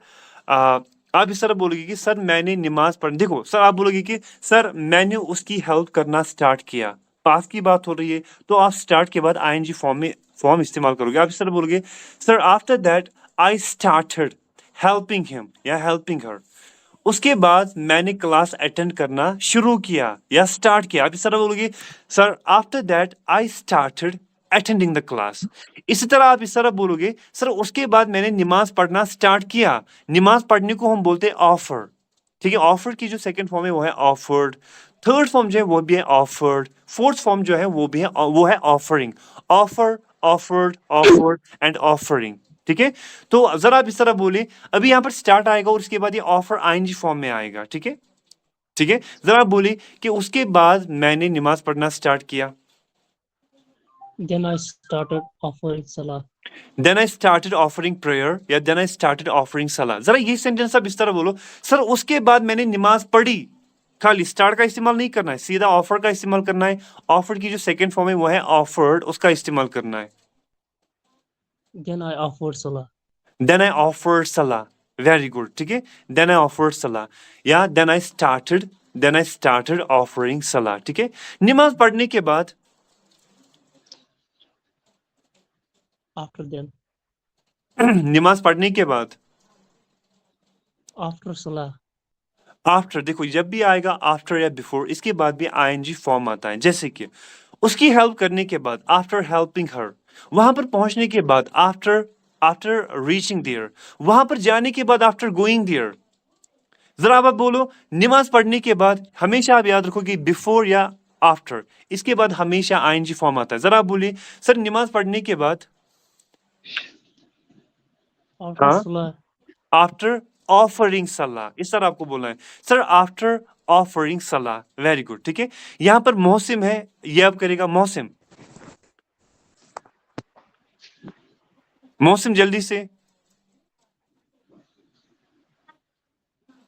आप इस तरह बोलोगे कि सर मैंने नमाज पढ़, देखो सर आप बोलोगे कि सर मैंने उसकी हेल्प करना स्टार्ट किया, पास की बात हो रही है, तो आप स्टार्ट के बाद ING फॉर्म इस्तेमाल करोगे. आप इस तरह बोलोगे sir after that I started helping him या हेल्पिंग हर. उसके बाद मैंने क्लास अटेंड करना शुरू किया या स्टार्ट किया. आप इस तरह बोलोगे sir after that I started attending the class. इसी तरह आप इस तरह बोलोगे सर उसके बाद मैंने नमाज पढ़ना स्टार्ट किया. नमाज पढ़ने को हम बोलते हैं ऑफर. ठीक है, ऑफर की जो सेकंड फॉर्म है वो है ऑफर्ड, थर्ड फॉर्म जो है वो भी है ऑफर्ड, फोर्थ फॉर्म जो है वो भी है वो है offering. Offer, offered, offered and offering. ठीक है, तो जरा आप इस तरह बोले, अभी यहाँ पर स्टार्ट आएगा और उसके बाद ये ऑफर ING फॉर्म में आएगा. ठीक है, ठीक है, जरा बोले कि उसके बाद मैंने नमाज पढ़ना स्टार्ट किया. Then I started offering salah. Then I started offering prayer या then I started offering salah. जरा ये सेंटेंस आप इस तरह बोलो, सर उसके बाद मैंने नमाज पढ़ी. खाली स्टार्ट का इस्तेमाल नहीं करना है, सीधा ऑफर का इस्तेमाल करना है. ऑफर की जो सेकंड फॉर्म है वो है ऑफर्ड, उसका इस्तेमाल करना है. Then I offered salah. Then I offered salah. Very good. ठीक है, then I offered salah या then I started offering salah. ठीक है, नमाज पढ़ने के बाद After then, नमाज पढ़ने के बाद after salah. आफ्टर, देखो जब भी आएगा आफ्टर या बिफोर, इसके बाद भी ING फॉर्म आता है. जैसे कि उसकी हेल्प करने के बाद आफ्टर हेल्पिंग हर, वहां पर पहुंचने के बाद आफ्टर रीचिंग देयर, वहां पर जाने के बाद आफ्टर गोइंग देयर. जरा आप बोलो नमाज पढ़ने के बाद, हमेशा आप याद रखो कि बिफोर या आफ्टर, इसके बाद हमेशा ING फॉर्म आता है. जरा आप बोलिए सर नमाज पढ़ने के बाद, After हाँ, salah. आफ्टर ऑफरिंग सलाह, इस तरह आपको बोलना है सर आफ्टर ऑफरिंग सलाह. Very good. ठीक है, यहाँ पर मौसम है, ये अब करेगा मौसम. मौसम जल्दी से.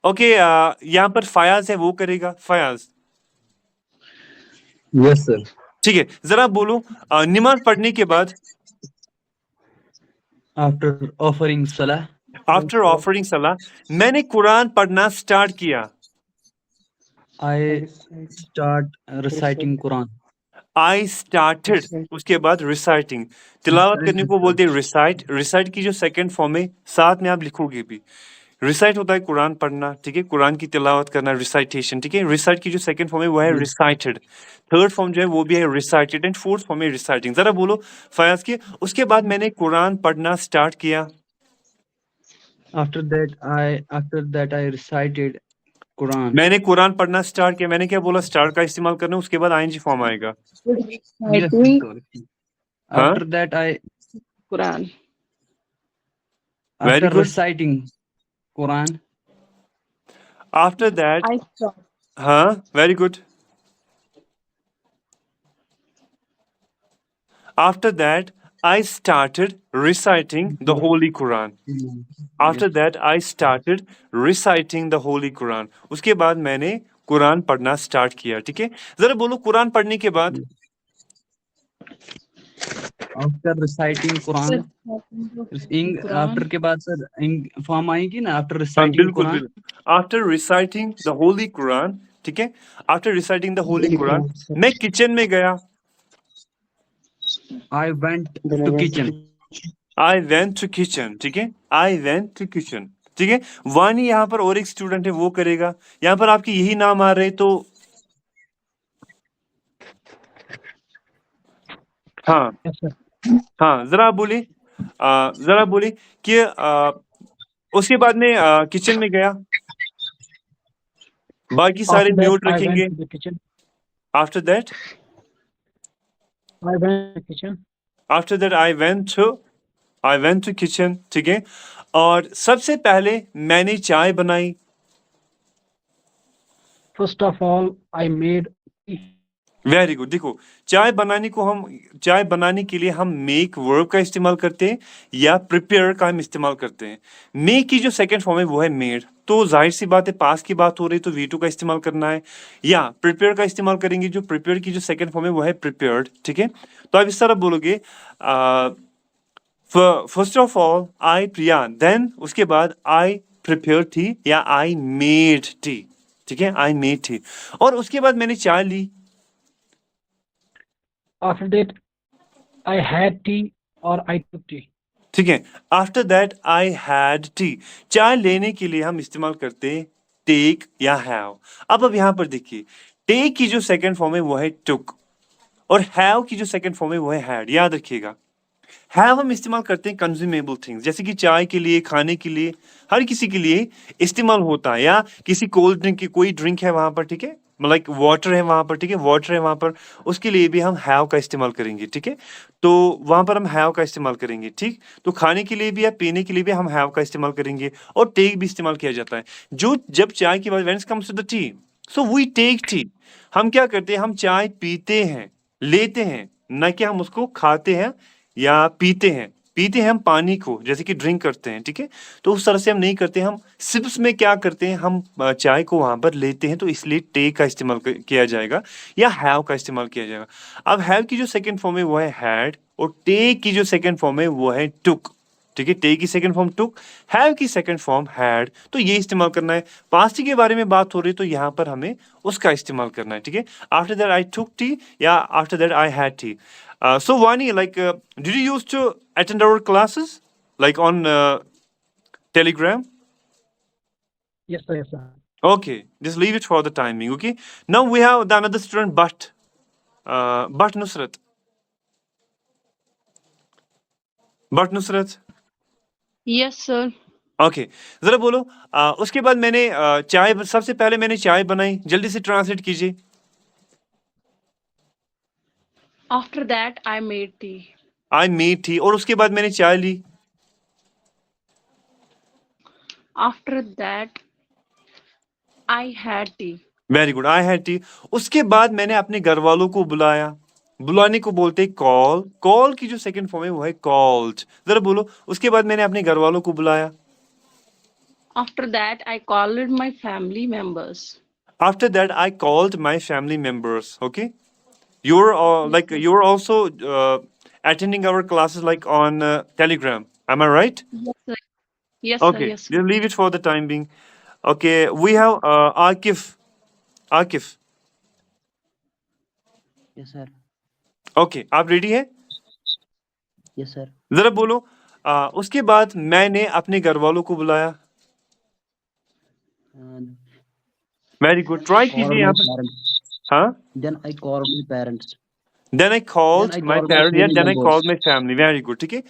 ओके, यहाँ पर फयाज है, वो करेगा फयाज. Yes sir. ठीक है, जरा बोलो नमाज पढ़ने के बाद, आफ्टर ऑफरिंग सलाह. आफ्टर ऑफरिंग सलाह मैंने कुरान पढ़ना स्टार्ट किया. I start reciting Quran. I started, उसके बाद रिसाइटिंग, तिलावत करने को बोलते हैं रिसाइट. रिसाइट की जो सेकंड फॉर्म है साथ में आप लिखोगे भी रिसाइट होता है कुरान पढ़ना, ठीक है, कुरान की तिलावत करना, रिसाइटेशन, ठीक है। रिसाइट की जो सेकंड फॉर्म है वो है रिसाइटेड, थर्ड फॉर्म जो है वो भी है रिसाइटेड, एंड फोर्थ फॉर्म है रिसाइटिंग। जरा बोलो फयाज की, उसके बाद मैंने कुरान पढ़ना स्टार्ट किया। After that I recited Quran. मैंने कुरान पढ़ना स्टार्ट किया, मैंने क्या बोला, स्टार्ट का इस्तेमाल करना, उसके बाद आईएनजी फॉर्म आएगा। Yes, Reciting correct. हाँ, After that I Quran. Very after good. reciting Quran after that, I start. हाँ, very good. After that I started reciting the Holy Quran. After that, I started reciting the Holy Quran. उसके बाद मैंने कुरान पढ़ना start किया, ठीक है। जरा बोलो कुरान पढ़ने के बाद, after reciting Quran after के बाद सर फॉर्म आएगी ना after हाँ reciting बिल्कुल Quran. बिल्कुल, after reciting the holy Quran, ठीक है, after reciting the holy Quran मैं किचन में गया, I went to kitchen. I went to kitchen, ठीक है, आई वेंट टू किचन, ठीक है। वानी यहाँ पर और एक स्टूडेंट है वो करेगा, यहाँ पर आपके यही नाम आ रहे तो हाँ Yes, sir. हाँ, जरा आप बोलिए, जरा बोलिए कि उसके बाद में किचन में गया, बाकी सारे After that, म्यूट I रखेंगे। went to the kitchen. After that, I went to the kitchen. After that I went to kitchen, ठीक है। और सबसे पहले मैंने चाय बनाई, First of all, I made tea. Very good. देखो चाय बनाने के लिए हम मेक वर्ब का इस्तेमाल करते हैं या प्रिपेयर का हम इस्तेमाल करते हैं। मेक की जो सेकंड फॉर्म है वो है मेड, तो जाहिर सी बात है पास की बात हो रही तो V2 का इस्तेमाल करना है, या प्रिपेयर का इस्तेमाल करेंगे, जो प्रिपेयर की जो सेकंड फॉर्म है वो है प्रिपेयर्ड, ठीक है। तो आप इस तरह बोलोगे, first of all I prayed, then उसके बाद आई प्रिपेयर थी या आई मेड टी, ठीक है, आई मेड टी। और उसके बाद मैंने चाय ली, After that, I had tea or I took tea. ठीक है। After that I had T, चाय लेने के लिए हम इस्तेमाल करते हैं टेक या हैव। अब यहाँ पर देखिए, टेक की जो सेकंड फॉर्म है वो है टुक, और हैव की जो सेकंड फॉर्म है वो है हैड। याद रखिएगा, हैव हम इस्तेमाल करते हैं कंज्यूमेबल थिंग्स, जैसे कि चाय के लिए, खाने के लिए, हर किसी के लिए इस्तेमाल होता है, या किसी कोल्ड ड्रिंक की कोई ड्रिंक है वहां पर, ठीक है, लाइक वाटर है वहां पर, ठीक है, वाटर है वहां पर, उसके लिए भी हम हैव का इस्तेमाल करेंगे, ठीक है। तो वहां पर हम हैव का इस्तेमाल करेंगे, ठीक। तो खाने के लिए भी या पीने के लिए भी हम हैव का इस्तेमाल करेंगे, और टेक भी इस्तेमाल किया जाता है। जो जब चाय की बात, when it comes to the tea, so we take tea, हम क्या करते हैं, हम चाय पीते हैं, लेते हैं, न कि हम उसको खाते हैं या पीते हैं। पीते हैं हम पानी को, जैसे कि ड्रिंक करते हैं, ठीक है। तो उस तरह से हम नहीं करते, हम सिप्स में क्या करते हैं, हम चाय को वहां पर लेते हैं, तो इसलिए टेक का इस्तेमाल किया जाएगा या हैव का इस्तेमाल किया जाएगा। अब हैव की जो सेकंड फॉर्म है वो है हैड, और टेक की जो सेकंड फॉर्म है वो है टुक, ठीक है। टेक की सेकंड फॉर्म टुक, हैव की सेकंड फॉर्म हैड, तो ये इस्तेमाल करना है। पास्ट के बारे में बात हो रही है तो यहाँ पर हमें उसका इस्तेमाल करना है, ठीक है। After that I took tea या after that I had tea. So Vani, like, did you used to attend our classes, like on Telegram? Yes, sir. Yes, sir. Okay, just leave it for the timing. Okay. Now we have the another student, but Nusrat. But Nusrat. Yes, sir. Okay. जरा बोलो, उसके बाद मैंने चाय, सबसे पहले मैंने चाय बनाई, जल्दी से ट्रांसलेट कीजिए। After that, I made tea. I made tea, और उसके बाद मैंने चाय ली। After that, I had tea. Very good, I had T. उसके बाद मैंने अपने घर वालों को बुलाया, बुलाने को बोलते कॉल, कॉल की जो सेकंड फॉर्म है वो है कॉल्ड। जरा बोलो, उसके बाद मैंने अपने घर वालों को बुलाया। After that, I called my family members. After that I called my family members. Okay, you're also attending our classes like on Telegram, am I right? Yes, sir. Yes, sir. Okay, Yes, sir. just leave it for the time being. Okay, we have Akif. Yes, sir. Okay, आप ready है? Yes, sir. जरा बोलो, उसके बाद मैंने अपने घर वालों को बुलाया। वेरी गुड, ट्राई called कीजिए my यहाँ पर। parents. हाँ, Then I called my parents. Then I Then called I my called my parents या family then I members. Called my family. Very good, ठीक है।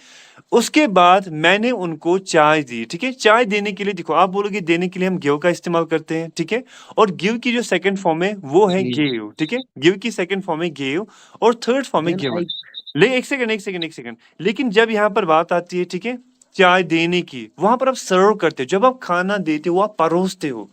उसके बाद मैंने उनको चाय दी, ठीक है। चाय देने के लिए देखो, आप बोलोगे देने के लिए हम गिव का इस्तेमाल करते हैं, ठीक है। और गिव की जो सेकंड फॉर्म है वो है जी. गिव, ठीक है। गिव की सेकंड फॉर्म है गिव और थर्ड फॉर्म है Then गिवन। I एक सेकंड। लेकिन जब यहाँ पर बात आती है, ठीक है, चाय देने की, वहां पर आप सर्व करते हो। जब आप खाना देते हो आप परोसते हो।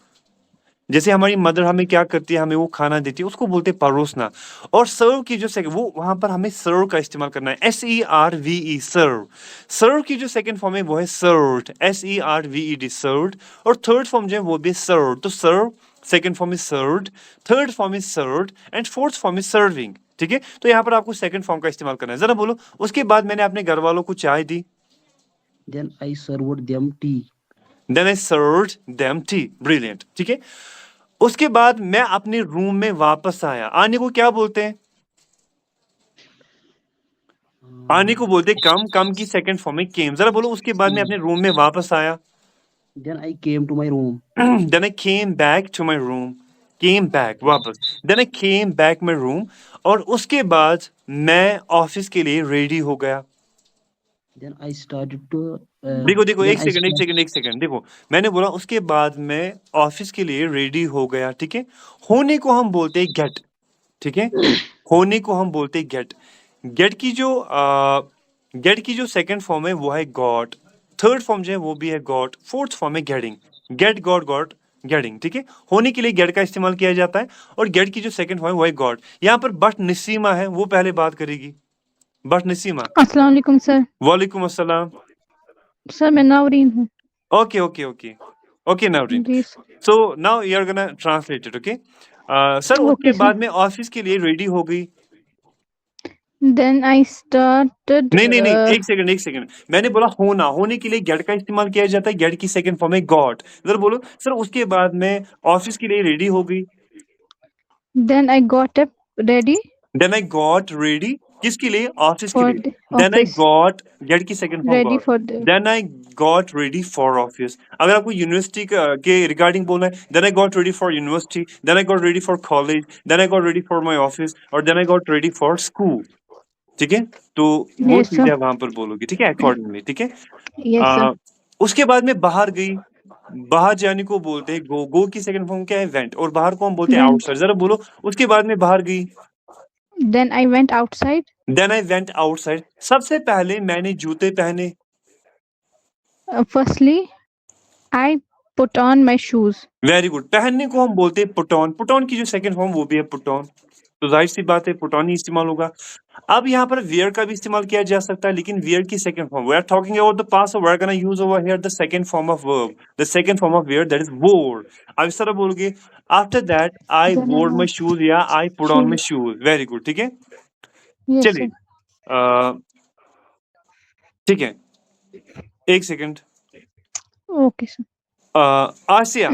जैसे हमारी मदर हमें क्या करती है, हमें वो खाना देती है, उसको बोलते हैं परोसना। और सर्व की जो सेकंड, वो वहां पर हमें सर्व का इस्तेमाल करना है, SERVE, सर्व। सर्व की जो सेकंड फॉर्म है वो है सर्व्ड, SERVED, सर्व्ड। और थर्ड फॉर्म जो है वो भी सर्व। तो serve second form is served, third form is served and fourth form is serving, ठीक है। तो यहाँ पर आपको सेकंड फॉर्म का इस्तेमाल करना है। जरा बोलो, उसके बाद मैंने अपने घर वालों को चाय दी। then I served them tea. Then I served them tea. Brilliant, ठीक है। उसके बाद मैं अपने रूम में वापस आया। आने को क्या बोलते हैं? आने को बोलते कम। कम की सेकंड फॉर्म में केम। जरा बोलो, उसके बाद मैं अपने रूम में वापस आया। Then I came to my room. Then I came back to my room. Came back, वापस। Then I came back my room। और उसके बाद मैं ऑफिस के लिए रेडी हो गया। Then I started to. देखो, Then एक सेकंड। देखो, मैंने बोला उसके बाद मैं ऑफिस के लिए रेडी हो गया, ठीक है। होने को हम बोलते हैं गेट, ठीक है। होने को हम बोलते हैं गेट। गेट की जो सेकंड फॉर्म है वो है गॉट। थर्ड फॉर्म जो है वो भी है गॉट। फोर्थ फॉर्म है गेटिंग। गेट, गॉट, गेटिंग, ठीक है। होने के लिए गेट का इस्तेमाल किया जाता है और गेट की जो सेकंड फॉर्म है वो है गॉट। यहाँ पर बट नसीमा है, वो पहले बात करेगी। बट नसीमा। अस्सलाम वालेकुम सर। वालेकुम अस्सलाम। सर मैं नवरीन हूँ। ओके नवरीन। जी sir. So now you're gonna translate it, okay? Sir Okay, उसके sir. बाद मैं ऑफिस के लिए रेडी हो गई। Then I started. नहीं, एक सेकंड। मैंने बोला होना। होने के लिए गेट का इस्तेमाल किया जाता है। गेट की सेकंड फॉर्म है गॉट। जरा बोलो, सर उसके बाद मैं ऑफिस के लिए रेडी हो गई। Then I got up ready then I got ready, किसके लिए? ऑफिस के for लिए। the then I office. Got, get की second form Ready got. for the. Then I got ready for office. अगर आपको यूनिवर्सिटी के रिगार्डिंग बोलना है, then I got ready for university, then I got ready for college, then I got ready for my office और then I got ready for school, ठीक है। तो वो Yes चीजें sir. वहां पर बोलोगे, ठीक है, अकॉर्डिंगली, ठीक है। Yes sir. उसके बाद मैं बाहर गई। बाहर जाने को बोलते हैं गो की सेकंड फॉर्म क्या है? वेंट। और बाहर को हम बोलते हैं Went. आउटसाइड। जरा बोलो, उसके बाद मैं बाहर गई। Then I went outside. Then I went outside. सबसे पहले मैंने जूते पहने। Firstly, I put on my shoes. Very good. पहनने को हम बोलते हैं पुट ऑन। पुट ऑन की जो सेकंड फॉर्म वो भी है पुट ऑन। तो जाहिर सी बात है पुट ऑन ही इस्तेमाल होगा। अब यहाँ पर वेयर का भी इस्तेमाल किया जा सकता है, लेकिन वेयर की second form, we are talking about the past, we are gonna use over here the second form of verb. The second form of wear, that is wore. अब इस तरह बोलोगे, after that I Then I wore my wore shoes या I put on my shoes. Shoes. Very good, ठीक है। Yes चलिए, sir. ठीक है, एक सेकंड। Okay sir. आसिया।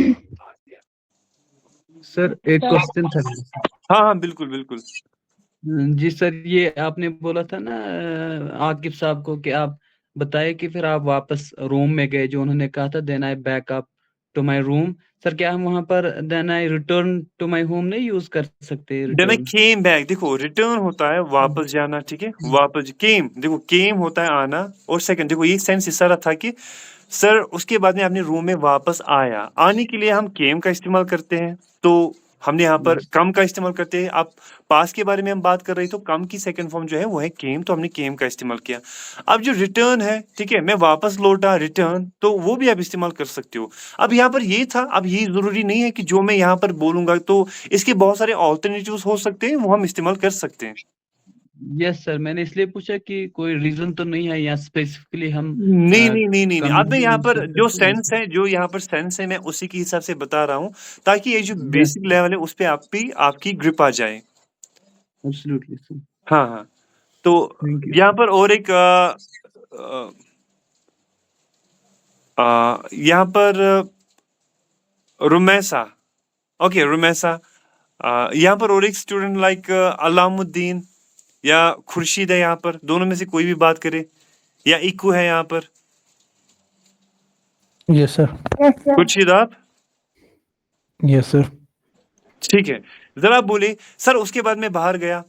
सर एक क्वेश्चन था। हाँ, बिल्कुल। जी सर, ये आपने बोला था ना आकिब साहब को कि आप बताए कि फिर आप वापस रूम में गए, जो उन्होंने कहा था then I back up to my room. Sir क्या हम वहां पर then I return to my home नहीं यूज कर सकते? Then I return. Came back. देखो, रिटर्न होता है वापस जाना, ठीक है। वापस केम, देखो केम होता है आना। और सेकंड, देखो ये सेंस इस तरह था कि सर उसके बाद में अपने रूम में वापस आया। आने के लिए हम केम का इस्तेमाल करते हैं, तो हमने यहाँ पर कम का इस्तेमाल करते हैं। अब पास के बारे में हम बात कर रहे, तो कम की सेकंड फॉर्म जो है वो है केम, तो हमने केम का इस्तेमाल किया। अब जो रिटर्न है, ठीक है, मैं वापस लौटा, रिटर्न, तो वो भी आप इस्तेमाल कर सकते हो। अब यहाँ पर ये था, अब ये जरूरी नहीं है कि जो मैं यहाँ पर बोलूंगा, तो इसके बहुत सारे ऑल्टरनेटिव्स हो सकते हैं, वो हम इस्तेमाल कर सकते हैं। यस सर, मैंने इसलिए पूछा कि कोई रीजन तो नहीं है यहाँ स्पेसिफिकली हम नहीं। कम अब मैं यहाँ यूज पर कर जो सकते हैं। सेंस है, मैं उसी के हिसाब से बता रहा हूँ, ताकि ये जो यस बेसिक लेवल है उस पे आपकी ग्रिप आ जाए। Absolutely sir. हाँ। तो थैंक यू। यहाँ पर और एक यहाँ पर रुमैसा। ओके, रुमैसा। यहाँ पर और एक स्टूडेंट लाइक अलामुद्दीन या खुर्शीद है। यहाँ पर दोनों में से कोई भी बात करे, या इक्कू है यहाँ पर। Yes, sir. खुर्शीद, आप? Yes, sir. ठीक है, जरा बोले सर उसके बाद मैं बाहर गया।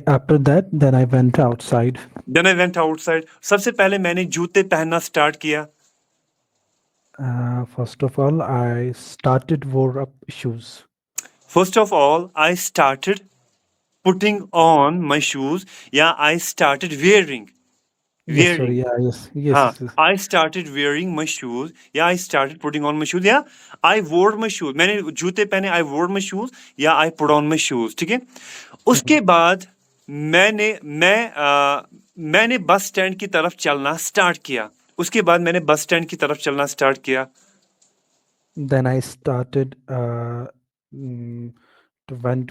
After that, then I went outside. Then I went outside. सबसे पहले मैंने जूते पहनना स्टार्ट किया। First of all, I started wore up shoes. First of all I started putting on my shoes, या I started wearing. Yes, sir. Wearing, Yeah, yes, हाँ, yes. I started wearing my shoes, या I started putting on my shoes, या I वोर my shoes. मैंने जूते पहने, आई वोर माई shoes, या I put on my shoes. ठीक है, उसके बाद मैंने बस स्टैंड की तरफ चलना स्टार्ट किया। उसके बाद मैंने बस स्टैंड की तरफ चलना स्टार्ट किया। Then I started went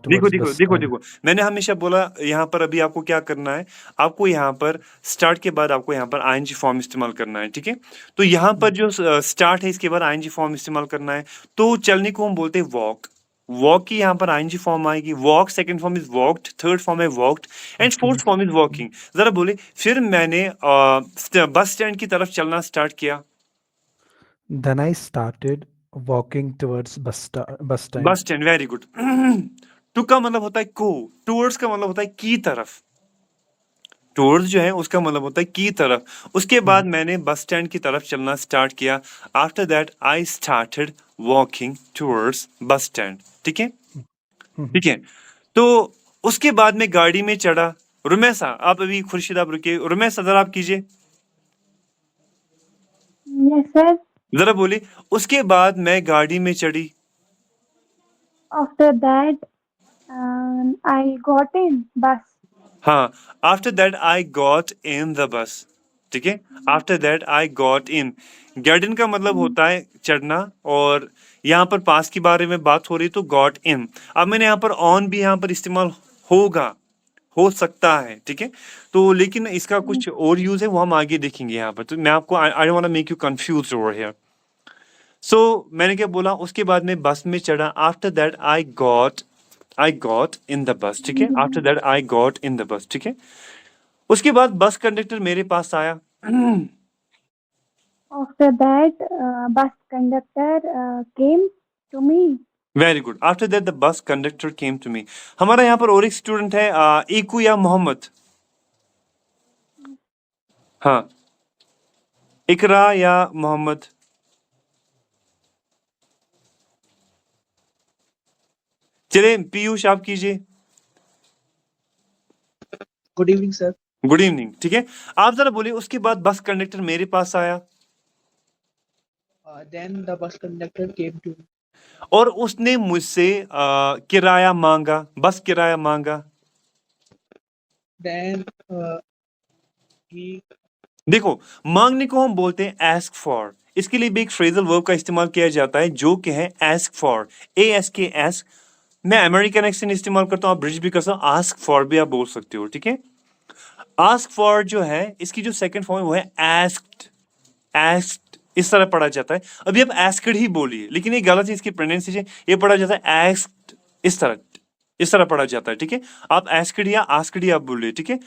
देखो towards देखो bus देखो stand. देखो, मैंने हमेशा बोला यहाँ पर अभी आपको क्या करना है, आपको यहाँ पर स्टार्ट के बाद आपको यहाँ पर आईएनजी फॉर्म इस्तेमाल करना है। ठीक है, तो यहाँ पर जो स्टार्ट है इसके बाद आईएनजी फॉर्म इस्तेमाल करना है। तो चलने को हम बोलते हैं वॉक। वॉक की यहाँ पर आईएनजी फॉर्म आएगी, walk. Second form is walked, third form है walked, and fourth form is walking. जरा बोले, फिर मैंने बस स्टैंड की तरफ चलना स्टार्ट किया। Then I started walking towards bus stand. Bus stand, very good. To का मतलब होता है को, टूवर्ड्स का मतलब होता है की तरफ। टूवर्ड्स जो है उसका मतलब होता है की तरफ। उसके बाद मैंने बस स्टैंड की तरफ चलना स्टार्ट किया। After that I started walking towards bus stand. ठीक है, ठीक है। तो उसके बाद मैं गाड़ी में चढ़ा। रुमैसा, आप अभी, खुर्शीद आप रुकिए, रुमैसा जरा आप कीजिए। Yes, sir. जरा बोलिए, उसके बाद मैं गाड़ी में चढ़ी। After that, I got in bus. हाँ, after that I got in the bus. ठीक है, after that I got in. Get in का मतलब होता है चढ़ना, और यहाँ पर पास के बारे में बात हो रही तो गॉट इन। अब मैंने यहाँ पर ऑन भी यहाँ पर इस्तेमाल होगा, हो सकता है। ठीक है, तो लेकिन इसका कुछ और यूज है, वो हम आगे देखेंगे यहाँ पर। तो मैं आपको, I don't want to make you confused over here. So मैंने क्या बोला, उसके बाद मैं बस में चढ़ा। After that I got in the bus. ठीक है, after that I got in the bus. ठीक है, उसके बाद बस कंडक्टर मेरे पास आया। After that, bus conductor came to me. Very good, after that the bus conductor came to me. हमारा यहाँ पर और एक स्टूडेंट है, ईकू या मोहम्मद। हाँ, इकरा या मोहम्मद। चले, पीयूष आप कीजिए। Good evening, sir. Good evening. ठीक है, आप जरा बोलिए, उसके बाद बस कंडक्टर मेरे पास आया Then the bus conductor came to me. और उसने मुझसे किराया मांगा, बस किराया मांगा। Then he देखो, मांगने को हम बोलते हैं ask for। इसके लिए भी एक फ्रेजल वर्ब का इस्तेमाल किया जाता है जो कि है ask for, ASK ask। मैं अमेरिकन एक्सेंट इस्तेमाल करता हूँ, आप ब्रिटिश भी कर सकते हो, ask for भी आप बोल सकते हो। ठीक है, ask for जो है इसकी जो सेकंड फॉर्म है वो है asked इस तरह पढ़ा जाता है। अभी आप asked ही बोलिए, लेकिन ये गलत है, इसकी प्रोनाउंसिएशन ये पढ़ा जाता है asked, इस तरह पढ़ा जाता है। ठीक है, आप asked या asked ही आप बोलिए। ठीक है,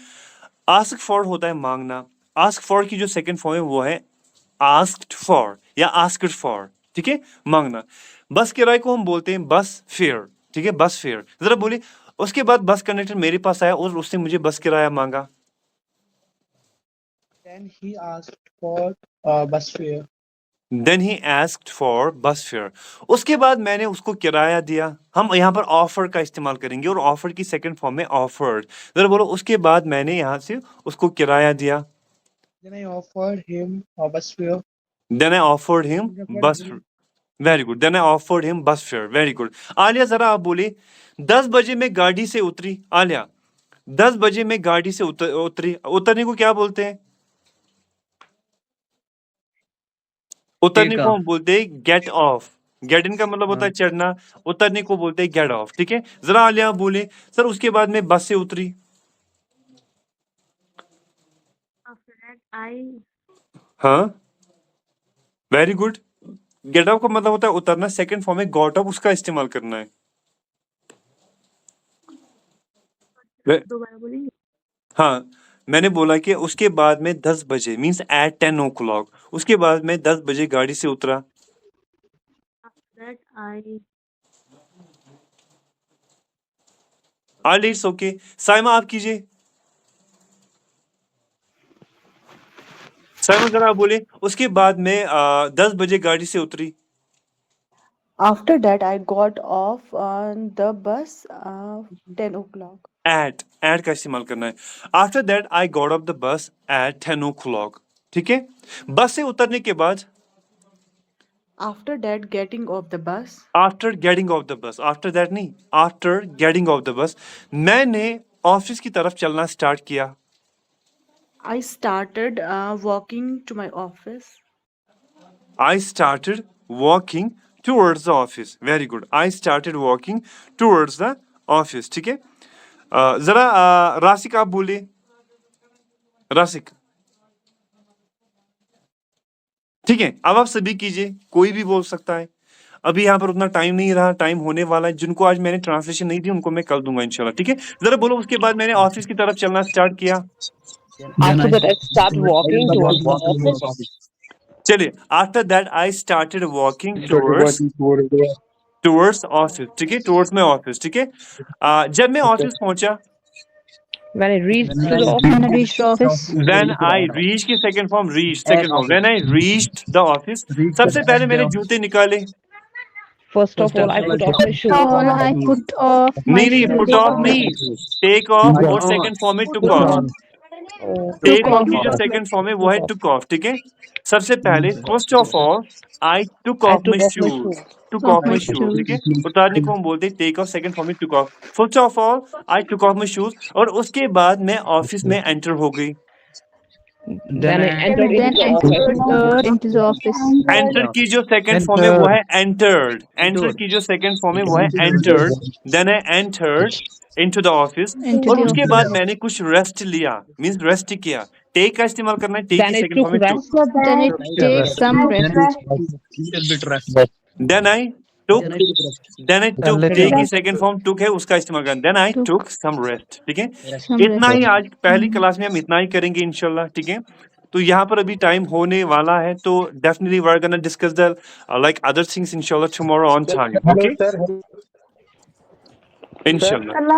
ask for होता है मांगना, ask for की जो सेकंड फॉर्म है वो है asked for या asked for। ठीक है, मांगना। बस किराए को हम बोलते हैं बस फेयर। ठीक है, बस फेयर। जरा बोलिए, उसके बाद बस कंडक्टर मेरे पास आया और उसने मुझे बस किराया मांगा। Then he asked for bus fare. Then he asked for bus fare. उसके बाद मैंने उसको किराया दिया। हम यहाँ पर ऑफर का इस्तेमाल करेंगे और ऑफर की सेकंड फॉर्म में ऑफर्ड। जरा बोलो, उसके बाद मैंने यहाँ से उसको किराया दिया। Then I offered him a bus fare. Then I offered him bus fare. Very good. Then I offered him bus fare. Very good. Alia जरा आप बोले, 10 बजे मैं गाड़ी से उतरी। आलिया, 10 बजे मैं गाड़ी से उतरी। उतरने को क्या बोलते हैं? उतरने को हम बोलते हैं गेट ऑफ। गेट इन का मतलब होता है चढ़ना, उतरने को बोलते हैं गेट ऑफ। ठीक है, जरा आलिया बोले, सर उसके बाद मैं बस से उतरी। After that, I हाँ, वेरी गुड। गेट ऑफ का मतलब होता है उतरना, सेकंड फॉर्म में गॉट ऑफ, उसका इस्तेमाल करना है। दोबारा बोलेंगे। हाँ, मैंने बोला कि उसके बाद में 10 बजे मीन्स एट 10 o'clock, उसके बाद मैं 10 बजे गाड़ी से उतरा। that, I all it's okay. Saima आप कीजिए। साइमा जरा आप बोले। उसके बाद मैं 10 बजे गाड़ी से उतरी। After that, I got off on the bus 10 o'clock. At का इस्तेमाल करना है। After that I got off the bus at 10 o'clock। ठीक है। बस से उतरने के बाद After that, getting off the bus, after getting off the bus, after that नहीं, after getting off the bus मैंने ऑफिस की तरफ चलना स्टार्ट किया। I started walking to my office. I started walking towards the office. Very good. I started walking towards the office. ठीक है। जरा रासिक आप बोलिए। रासिक। ठीक है, अब आप सभी कीजिए, कोई भी बोल सकता है। अभी यहाँ पर उतना टाइम नहीं रहा, टाइम होने वाला है। जिनको आज मैंने ट्रांसलेशन नहीं दी उनको मैं कल दूंगा इंशाल्लाह। ठीक है, जरा बोलो। उसके बाद मैंने ऑफिस की तरफ चलना स्टार्ट किया। After that, I start walking towards the office. चलिए, after that I started walking towards office. ठीक है, टुवर्ड्स माय ऑफिस। ठीक है। जब मैं ऑफिस पहुंचा, When I reached to the office, when I reached the office, when I reach की second form reach, second form when I reached the office. सबसे पहले मैंने जूते निकाले। first of all, I put off my shoes. I put off my नहीं, shoes. Put off नहीं, take off और second form में टुक ऑफ। टेक ऑफ की जो सेकंड फॉर्म है वो है टुक ऑफ। ठीक है। सबसे पहले first of all I took off my shoes, took off my shoes. ठीक है, उतारने को हम बोलते हैं टेक ऑफ, सेकंड फॉर्म में took off. First of all I took off my shoes, और उसके बाद मैं ऑफिस में एंटर हो गई। Then I entered Then into I the office. entered into the office. Enter की जो सेकंड फॉर्म है वो है एंटर्ड। एंटर की जो सेकंड फॉर्म है वो है entered. Then I entered into the office, Into और the उसके office. बाद मैंने कुछ रेस्ट लिया, मींस रेस्ट किया। टेक का इस्तेमाल करना है, टेक Then की I सेकंड took फॉर्म है rest. Took. Then it takes some rest. Then I took, then I took, little take की rest. सेकंड फॉर्म टुक है, उसका इस्तेमाल करना। Then I Took. Took some rest. ठीक है, Some इतना rest. ही आज पहली क्लास में हम इतना ही करेंगे इंशाल्लाह। ठीक है, तो यहाँ पर अभी टाइम होने वाला है, तो definitely we are gonna discuss the like other things इंशाल्लाह टुमारो ऑन टाइम। ओके, इंशाल्लाह। Allah